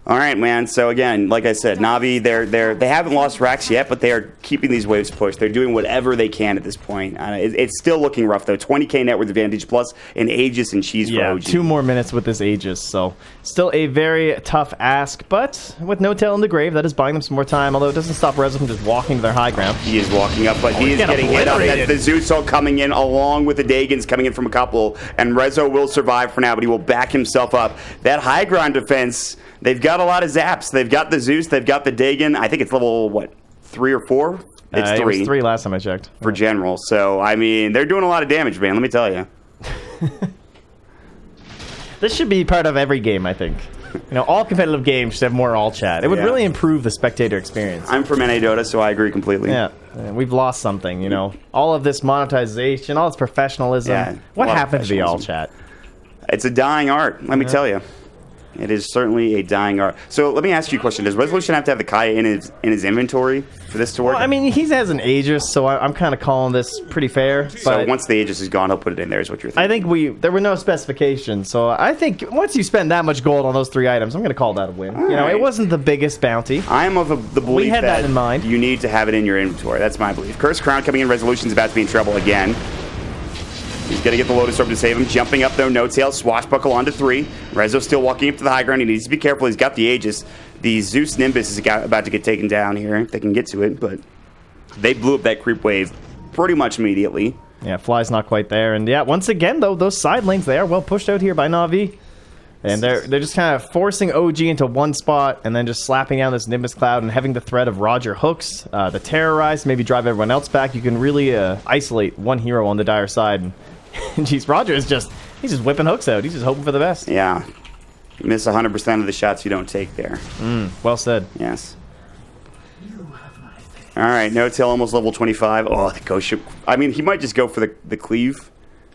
All right, man. So again, like I said, Navi, they haven't lost racks yet, but they are keeping these waves pushed. They're doing whatever they can at this point. It's still looking rough though. 20k net worth advantage plus an Aegis and cheese for OG. 2 more minutes with this Aegis, so still a very tough ask. But with No Tail in the grave, that is buying them some more time. Although it doesn't stop Rezo from just walking to their high ground. He is walking up, but he is getting hit up. That's the Zeus ult coming in along with the Dagons coming in from a couple, and Rezo will survive for now, but he will back himself up. That high ground defense. They've got a lot of zaps. They've got the Zeus. They've got the Dagon. I think it's level, what, 3 or 4? It's 3. It was 3 last time I checked. For General. So, I mean, they're doing a lot of damage, man. Let me tell you. This should be part of every game, I think. You know, all competitive games should have more all chat. It would really improve the spectator experience. I'm from NA Dota, so I agree completely. Yeah, we've lost something, you know. All of this monetization, all this professionalism. Yeah, what happened to the all chat? It's a dying art, let me tell you. It is certainly a dying art. So let me ask you a question. Does Resolution have to have the Kaya in his inventory for this to work? Well, I mean, he has an Aegis, so I'm kind of calling this pretty fair. So but once the Aegis is gone, he'll put it in there is what you're thinking. I think there were no specifications, so I think once you spend that much gold on those 3 items, I'm going to call that a win. You know, it wasn't the biggest bounty. I am of the belief we had that in mind. You need to have it in your inventory. That's my belief. Curse Crown coming in. Resolution's about to be in trouble again. He's going to get the Lotus Orb to save him. Jumping up, though. No Tail. Swashbuckle onto 3. Rezo still walking up to the high ground. He needs to be careful. He's got the Aegis. The Zeus Nimbus is about to get taken down here. If they can get to it. But they blew up that creep wave pretty much immediately. Yeah, Fly's not quite there. And yeah, once again, though, those side lanes, they are well pushed out here by Na'Vi. And they're just kind of forcing OG into one spot and then just slapping down this Nimbus Cloud and having the threat of Roger hooks, the Terrorize, maybe drive everyone else back. You can really isolate one hero on the dire side. And jeez, Roger is he's just whipping hooks out. He's just hoping for the best. Yeah. You miss 100% of the shots you don't take there. Well said. Yes. All right, No-Tail almost level 25. Oh, the Ghost Ship. I mean, he might just go for the cleave.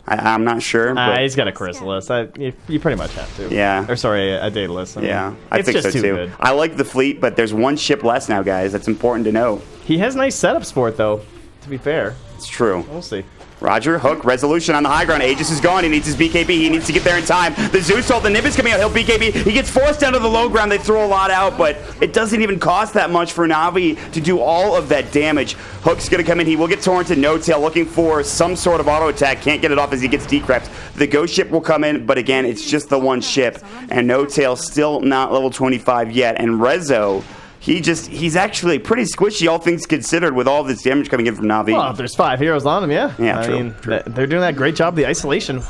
I'm not sure. But He's got a Chrysalis. You pretty much have to. Yeah. Or sorry, a Daedalus. I mean, yeah, I it's think just so too. Good. I like the fleet, but there's one ship less now, guys. That's important to know. He has nice setups for it, though, to be fair. It's true. We'll see. Roger, Hook, Resolution on the high ground. Aegis is gone. He needs his BKB. He needs to get there in time. The Zeus ult, the Nimbus coming out. He'll BKB. He gets forced down to the low ground. They throw a lot out, but it doesn't even cost that much for Na'Vi to do all of that damage. Hook's going to come in. He will get torrented. No-Tail looking for some sort of auto attack. Can't get it off as he gets decrept. The Ghost Ship will come in, but again, it's just the one ship. And No-Tail still not level 25 yet. And Rezo... He's actually pretty squishy, all things considered, with all this damage coming in from Na'Vi. Well, if there's 5 heroes on him, yeah. Yeah, I true, mean, true. they're doing that great job of the isolation.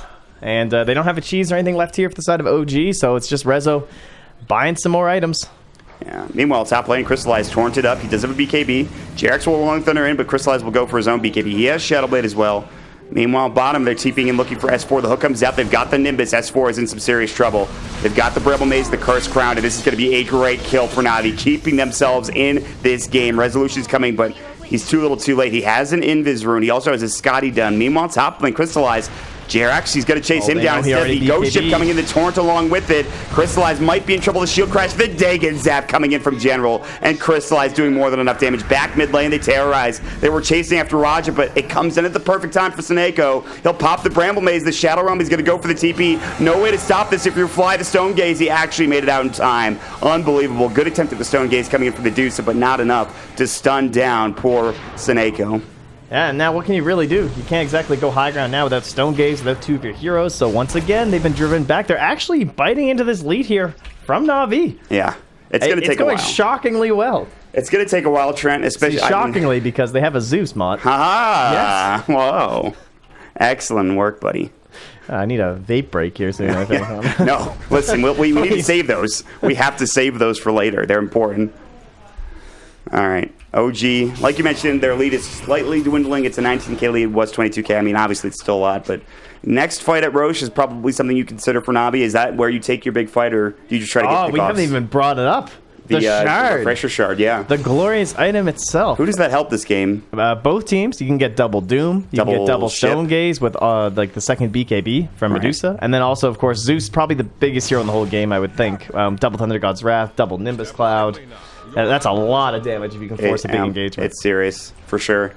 And they don't have a cheese or anything left here for the side of OG, so it's just Rezo buying some more items. Yeah. Meanwhile, top lane, Crystallize torrented up. He does have a BKB. JRX will Long Thunder in, but Crystallize will go for his own BKB. He has Shadowblade as well. Meanwhile, bottom, they're TPing and looking for S4. The hook comes out. They've got the Nimbus. S4 is in some serious trouble. They've got the Bramble Maze, the Curse Crown, and this is going to be a great kill for Na'Vi, keeping themselves in this game. Resolution's coming, but he's too little too late. He has an Invis rune. He also has a Scotty done. Meanwhile, top lane, Crystallize. JRX, he's going to chase him they down know he instead. already The Ghost Ship BKB'd. coming in, the Torrent along with it. Crystallize might be in trouble. The shield crash. The Dagon Zap coming in from General. And Crystallize doing more than enough damage. Back mid lane, they terrorize. They were chasing after Roger, but it comes in at the perfect time for Seneko. He'll pop the Bramble Maze, the Shadow Realm. He's going to go for the TP. No way to stop this if you fly the Stone Gaze. He actually made it out in time. Unbelievable. Good attempt at the Stone Gaze coming in from the Deuce, but not enough to stun down poor Seneko. Yeah, and now what can you really do? You can't exactly go high ground now without Stone Gaze, without 2 of your heroes. So once again, they've been driven back. They're actually biting into this lead here from Na'Vi. Yeah. It's going to take a while. It's going shockingly well. It's going to take a while, Trent, especially... Shockingly, because they have a Zeus mod. Haha! Yes. Whoa. Excellent work, buddy. I need a vape break here soon, I think. No, listen, we need to save those. We have to save those for later. They're important. All right. OG, like you mentioned, their lead is slightly dwindling. It's a 19k lead, was 22k. I mean, obviously, it's still a lot, but next fight at Roche is probably something you consider for Na'Vi. Is that where you take your big fight, or do you just try to get Oh, we haven't even brought it up. The shard. The refresher shard, yeah. The glorious item itself. Who does that help this game? Both teams. You can get double Doom. You can get double Stone Gaze with like the second BKB from Medusa. And then also, of course, Zeus, probably the biggest hero in the whole game, I would think. Double Thunder God's Wrath, double Nimbus Cloud. That's a lot of damage if you can force a big engagement. It's serious, for sure.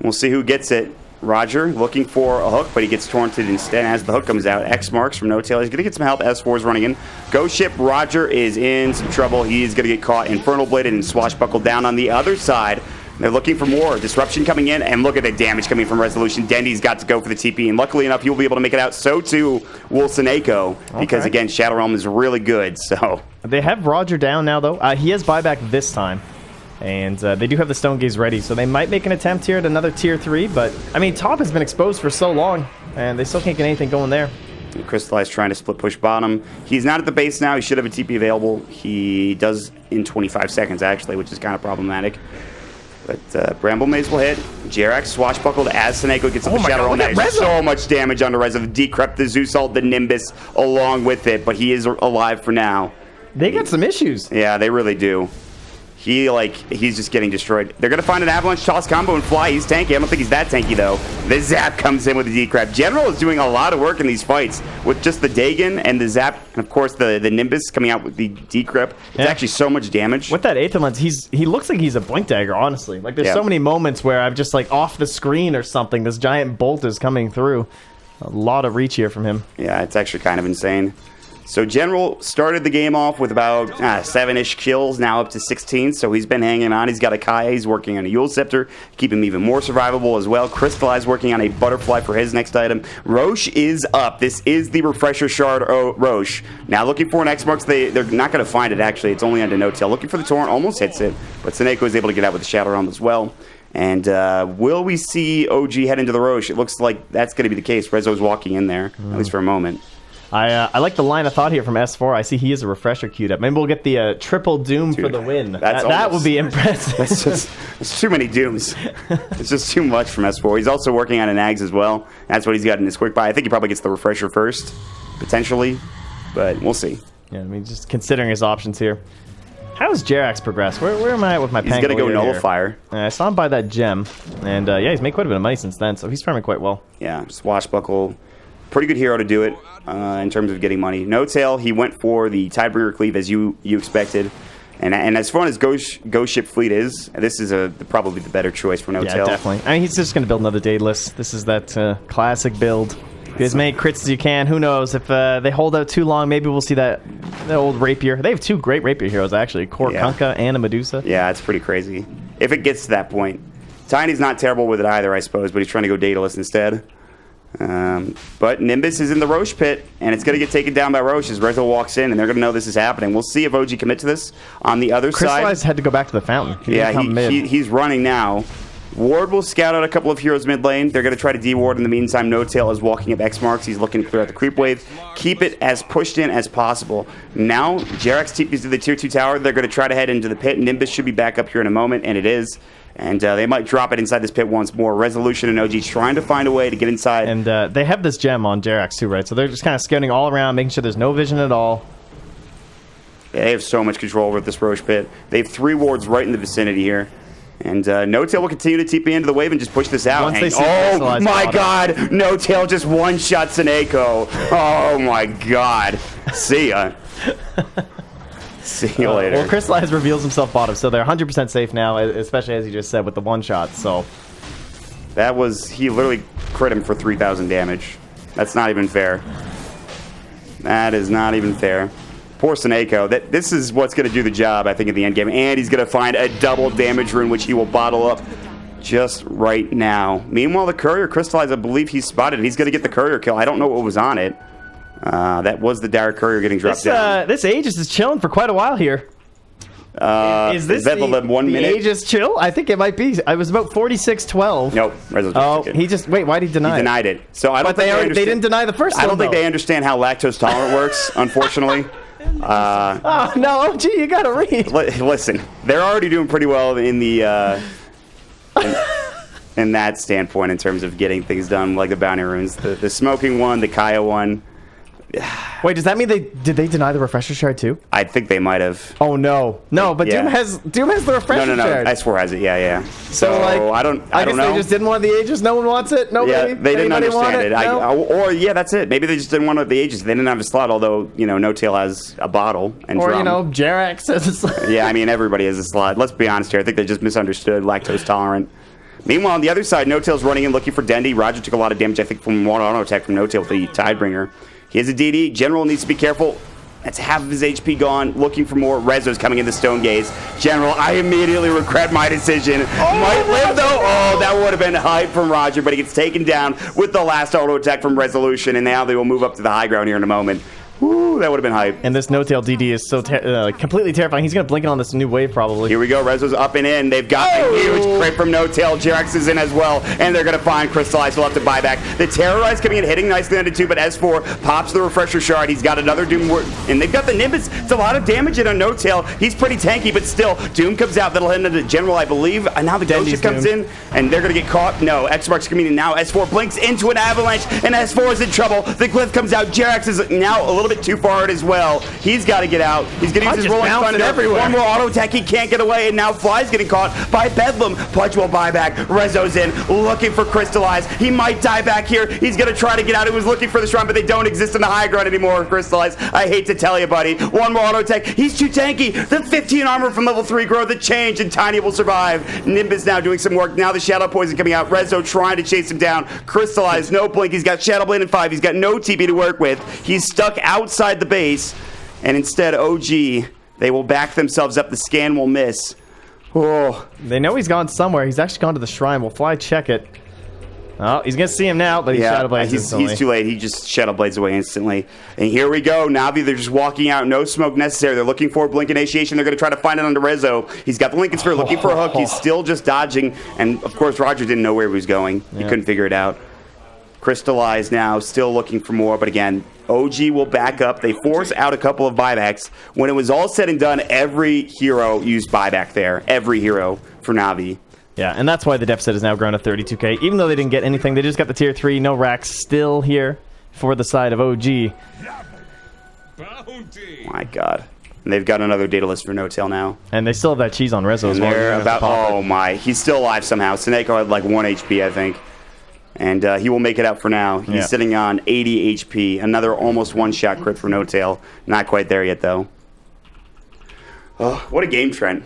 We'll see who gets it. Roger looking for a hook, but he gets torrented instead as the hook comes out. X marks from No-Tail. He's going to get some help. S4 is running in. Ghost Ship, Roger is in some trouble. He's going to get caught Infernal Bladed and swashbuckled down on the other side. They're looking for more. Disruption coming in, and look at the damage coming from Resolution. Dendy's got to go for the TP, and luckily enough, he'll be able to make it out. So too will Seneko, because again, Shadow Realm is really good. So they have Roger down now, though. He has buyback this time. And they do have the Stone Gaze ready, so they might make an attempt here at another Tier 3, but, I mean, top has been exposed for so long, and they still can't get anything going there. Crystallize trying to split push bottom. He's not at the base now. He should have a TP available. He does in 25 seconds, actually, which is kind of problematic. But Bramble Maze will hit. JRX swashbuckled as Seneko gets up the Shadow Realm. So much damage under Rezo. The Decrypt, the Zeus ult, the Nimbus along with it, but he is alive for now. They got some issues. Yeah, they really do. He's just getting destroyed. They're going to find an Avalanche Toss combo and fly. He's tanky. I don't think he's that tanky, though. The Zap comes in with the Decrypt. General is doing a lot of work in these fights with just the Dagon and the Zap, and of course the Nimbus coming out with the Decrypt. It's actually so much damage. With that Aether Lens, he looks like he's a Blink Dagger, honestly. Like, there's so many moments where I'm just, like, off the screen or something. This giant bolt is coming through. A lot of reach here from him. Yeah, it's actually kind of insane. So General started the game off with about 7-ish kills, now up to 16, so he's been hanging on. He's got a Kaya, he's working on a Yule Scepter, keep him even more survivable as well. Crystallize working on a Butterfly for his next item. Roche is up. This is the Refresher Shard Roche. Now looking for an X-Marks, they're not going to find it actually, it's only under No-Tail. Looking for the Torrent, almost hits it, but Seneko is able to get out with the Shadow Realm as well. And will we see OG head into the Roche? It looks like that's going to be the case. Rezo's walking in there, at least for a moment. I like the line of thought here from S4. I see he is a refresher queued up. Maybe we'll get the triple Doom for the win. That would be impressive. It's too many Dooms. It's just too much from S4. He's also working on an Ags as well. That's what he's got in his quick buy. I think he probably gets the refresher first, potentially. but we'll see. Yeah, I mean, just considering his options here. How does Jerax progress? Where am I at with my He's going to go Pangolier Nullifier. here? I saw him buy that gem, and yeah, he's made quite a bit of money since then, so he's farming quite well. Yeah, Swashbuckle. Pretty good hero to do it in terms of getting money. No Tail, he went for the Tidebringer Cleave as you expected. And as fun as Ghost Ship Fleet is, this is probably the better choice for No Yeah, Tail. definitely. I mean, he's just going to build another Daedalus. This is that classic build. Get as many crits as you can. Who knows? If they hold out too long, maybe we'll see that old Rapier. They have 2 great Rapier heroes, actually. Kunkka and a Medusa. Yeah, it's pretty crazy. If it gets to that point. Tiny's not terrible with it either, I suppose, but he's trying to go Daedalus instead. But Nimbus is in the Roche pit, and it's going to get taken down by Roche as Rezo walks in, and they're going to know this is happening. We'll see if OG commit to this. On the other Crystallized side... had to go back to the fountain. He's running now. Ward will scout out a couple of heroes mid lane. They're going to try to de-ward. In the meantime, No Tail is walking up X marks. He's looking to clear out the creep wave. Keep it as pushed in as possible. Now, Jerax TPs to the tier 2 tower. They're going to try to head into the pit. Nimbus should be back up here in a moment, and it is. And they might drop it inside this pit once more. Resolution and OG trying to find a way to get inside. And they have this gem on Jerax too, right? So they're just kind of scouting all around, making sure there's no vision at all. Yeah, they have so much control over this Roche pit. They have 3 wards right in the vicinity here. And No Tail will continue to TP into the wave and just push this out. Once they see oh my god! No Tail just one-shot Seneko. Oh my god. See ya. See you later. Well, Crystallize reveals himself bottom, so they're 100% safe now, especially as you just said with the one-shot, so... That was... He literally crit him for 3,000 damage. That's not even fair. That is not even fair. Poor Seneko. This is what's going to do the job, I think, in the end game. And he's going to find a double damage rune, which he will bottle up just right now. Meanwhile, the Courier Crystallized, I believe he's spotted. He's going to get the Courier kill. I don't know what was on it. That was the Dire Courier getting dropped down. This Aegis is chilling for quite a while here. Is this that the 1 minute? Aegis chill? I think it might be. I was about 46-12. Nope. Oh, he just... Wait, why did he deny it? He denied it. So I don't think they didn't deny the first one, I don't think they understand how lactose tolerant works, unfortunately. Oh, no, OG, you gotta read. Listen, they're already doing pretty well in the in that standpoint in terms of getting things done, like the bounty runes, the smoking one, the Kaya one. Wait, does that mean did they deny the refresher shard too? I think they might have. Oh no, but yeah. Doom has the refresher shard. No, S4 has it. Yeah. So like, I don't guess know. they just didn't want the Aegis. No one wants it. Nobody. Yeah, they didn't understand it. No? Or yeah, that's it. Maybe they just didn't want the Aegis. They didn't have a slot. Although No Tail has a bottle and or drum. Jerax has a slot. Yeah, I mean everybody has a slot. Let's be honest here. I think they just misunderstood lactose tolerant. Meanwhile, on the other side, No Tail's running in looking for Dendy. Roger took a lot of damage, I think, from one auto attack from No Tail with the Tidebringer. He has a DD. General needs to be careful. That's half of his HP gone. Looking for more. Rezo's coming into Stone Gaze. General, I immediately regret my decision. Might live, though. Oh, that would have been hype from Roger, but he gets taken down with the last auto attack from Resolution, and now they will move up to the high ground here in a moment. Woo, that would have been hype. And this No-Tail DD is so completely terrifying. He's going to blink it on this new wave, probably. Here we go. Rezo's up and in. They've got a huge crit from No-Tail. Jerax is in as well, and they're going to find Crystallize. We'll have to buy back. The Terrorize coming in, hitting nicely under 2, but S4 pops the Refresher Shard. He's got another Doom, and they've got the Nimbus. It's a lot of damage in on No-Tail. He's pretty tanky, but still, Doom comes out. That'll hit into General, I believe. And now the Ghost Ship comes in, and they're going to get caught. No, X-Mark's coming in now. S4 blinks into an avalanche, and S4 is in trouble. The Glyph comes out. Jerax is now a little bit too far as well. He's got to get out. He's going to use his rolling thunder everywhere. One more auto attack. He can't get away, and now Fly's getting caught by Bedlam. Pudge will buy back. Rezo's in, looking for Crystallize. He might die back here. He's going to try to get out. He was looking for the shrine, but they don't exist in the high ground anymore. Crystallize. I hate to tell you, buddy. One more auto attack. He's too tanky. The 15 armor from level 3 grow the change, and Tiny will survive. Nimbus now doing some work. Now the Shadow Poison coming out. Rezo trying to chase him down. Crystallize. No blink. He's got Shadow Blade in 5. He's got no TP to work with. He's stuck outside the base. And instead, OG, they will back themselves up. The scan will miss. Oh. They know he's gone somewhere. He's actually gone to the shrine. We'll Fly check it. Oh, he's going to see him now, but he Shadow Blades instantly. He's too late. He just Shadow Blades away instantly. And here we go. Navi, they're just walking out. No smoke necessary. They're looking for Blink Initiation. They're going to try to find it under Rezo. He's got the Lincoln Sphere looking for a hook. He's still just dodging. And, of course, Roger didn't know where he was going. He couldn't figure it out. Crystallize now, still looking for more, but again, OG will back up. They force out a couple of buybacks. When it was all said and done, every hero used buyback there. Every hero for Navi. Yeah, and that's why the deficit has now grown to 32k. Even though they didn't get anything, they just got the tier 3. No racks still here for the side of OG. My God. And they've got another data list for No Tail now. And they still have that cheese on Rezo as And well. they're about, oh my, he's still alive somehow. Seneko had like 1 HP, I think. And he will make it out for now. He's sitting on 80 HP. Another almost one-shot crit for No Tail. Not quite there yet, though. Oh, what a game, Trent.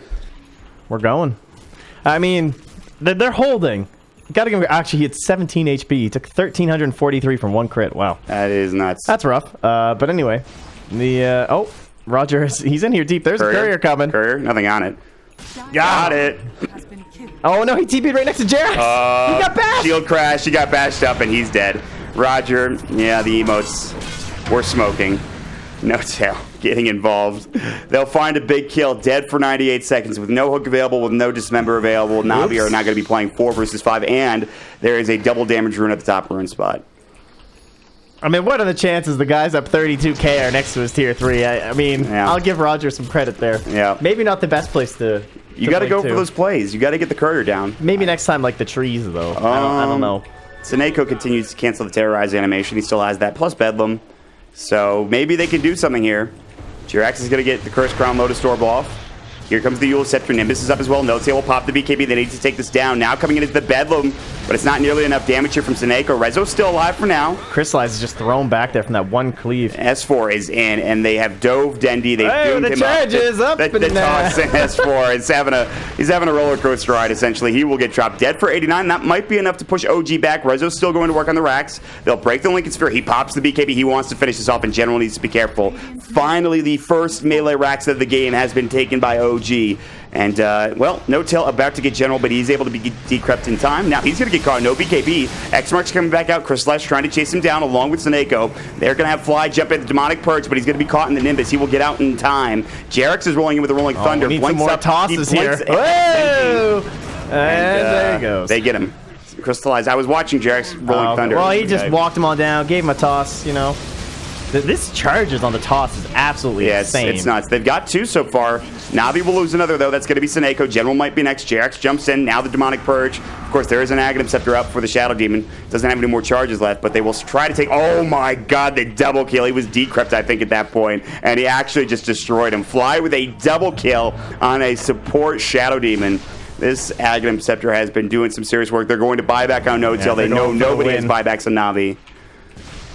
We're going. I mean, they're holding. Got to give him. Actually, he had 17 HP. He took 1,343 from 1 crit. Wow. That is nuts. That's rough. But anyway, oh, Roger, he's in here deep. There's a courier coming. Courier, nothing on it. Got it. Has been killed. Oh no, he TP'd right next to Jerax. He got bashed. Shield crash. He got bashed up, and he's dead. Roger, yeah, the emotes were smoking. No Tail getting involved. They'll find a big kill. Dead for 98 seconds with no hook available, with no dismember available. Navi are not going to be playing 4 versus 5, and there is a double damage rune at the top rune spot. I mean, what are the chances the guys up 32k are next to his tier 3? I mean, I'll give Roger some credit there. Yeah. Maybe not the best place to. You got to go for those plays. You got to get the courier down. Maybe next time, like the trees, though. I don't know. Seneko continues to cancel the Terrorize animation. He still has that, plus Bedlam. So maybe they can do something here. Jerax is going to get the Curse Crown Lotus Orb off. Here comes the Eul's Scepter. Nimbus is up as well. No Tail will pop the BKB. They need to take this down. Now coming into the Bedlam, but it's not nearly enough damage here from Seneko. Rezo's still alive for now. Crystallize is just thrown back there from that one cleave. S4 is in, and they have dove Dendi. They've doomed the him charge is up. The toss in S4 is having a roller coaster ride, essentially. He will get dropped dead for 89. That might be enough to push OG back. Rezo's still going to work on the racks. They'll break the Lincoln Sphere. He pops the BKB. He wants to finish this off, and General needs to be careful. Finally, the first melee racks of the game has been taken by OG. And, well, No Tail about to get General, but he's able to be decrept in time. Now he's going to get caught. No BKB. X-Mark's coming back out. Crystallize trying to chase him down along with Seneko. They're going to have Fly jump at the Demonic Purge, but he's going to be caught in the Nimbus. He will get out in time. Jerax is rolling in with the Rolling Thunder. We need some more tosses here. Whoa! And there he goes. They get him. Crystallize. I was watching Jerax Rolling Thunder. Well, he just walked him on down, gave him a toss, you know. This charges on the toss is absolutely insane. It's nuts. They've got 2 so far. Navi will lose another, though. That's going to be Seneko. General might be next. Jerax jumps in. Now the Demonic Purge. Of course, there is an Aghanim Scepter up for the Shadow Demon. Doesn't have any more charges left, but they will try to take... Oh, my God, the double kill. He was decrept, I think, at that point, and he actually just destroyed him. Fly with a double kill on a support Shadow Demon. This Aghanim Scepter has been doing some serious work. They're going to buy back on No Tail. They know nobody has buybacks on Navi.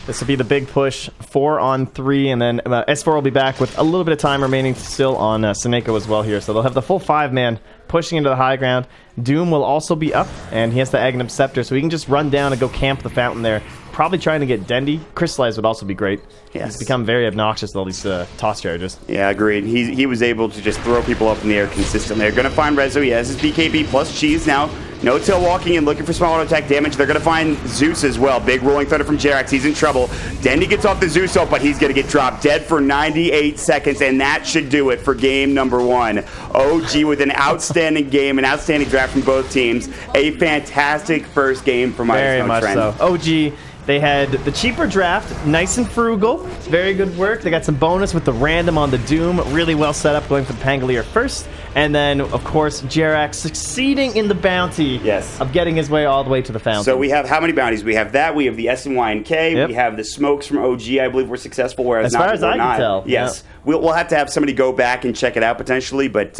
This will be the big push, 4 on 3, and then S4 will be back with a little bit of time remaining still on Seneko as well here. So they'll have the full 5-man pushing into the high ground. Doom will also be up, and he has the Aghanim Scepter, so he can just run down and go camp the fountain there. Probably trying to get Dendi. Crystallize would also be great. Yes. He's become very obnoxious with all these toss charges. Yeah, agreed. He was able to just throw people up in the air consistently. They're going to find Rezo. He has his BKB plus cheese now. No Tail walking in, looking for small auto attack damage. They're going to find Zeus as well. Big Rolling Thunder from Jerax. He's in trouble. Dendi gets off the Zeus ult, but he's going to get dropped dead for 98 seconds, and that should do it for game number 1. OG with an outstanding game, an outstanding draft from both teams. A fantastic first game for Midas. Very much so. OG... They had the cheaper draft, nice and frugal, very good work. They got some bonus with the random on the Doom, really well set up, going for the Pangolier first. And then, of course, Jerax succeeding in the bounty of getting his way all the way to the fountain. So we have how many bounties? We have that, we have the S and Y and K, we have the smokes from OG, I believe were successful, whereas as far as I can tell. Yes. We'll have to have somebody go back and check it out potentially, but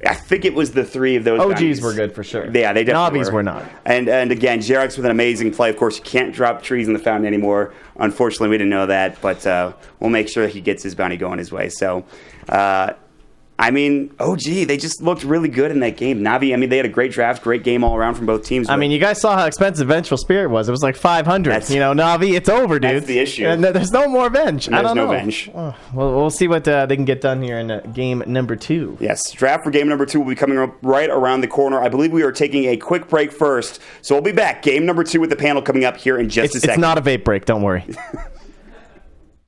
I think it was the 3 of those OGs bounties. were good for sure. Yeah, they definitely Navis were not. And again, Jerax with an amazing play. Of course, you can't drop trees in the fountain anymore. Unfortunately, we didn't know that, but we'll make sure he gets his bounty going his way. So, I mean, OG, they just looked really good in that game. Navi, I mean, they had a great draft, great game all around from both teams. I mean, you guys saw how expensive Vengeful Spirit was. It was like 500. You know, Navi, it's over, dude. That's the issue. And there's no more Venge. I don't know. There's no Venge. Oh, well, we'll see what they can get done here in game number 2. Yes, draft for game number 2 will be coming up right around the corner. I believe we are taking a quick break first, so we'll be back. Game number 2 with the panel coming up here in just a second. It's not a vape break, don't worry.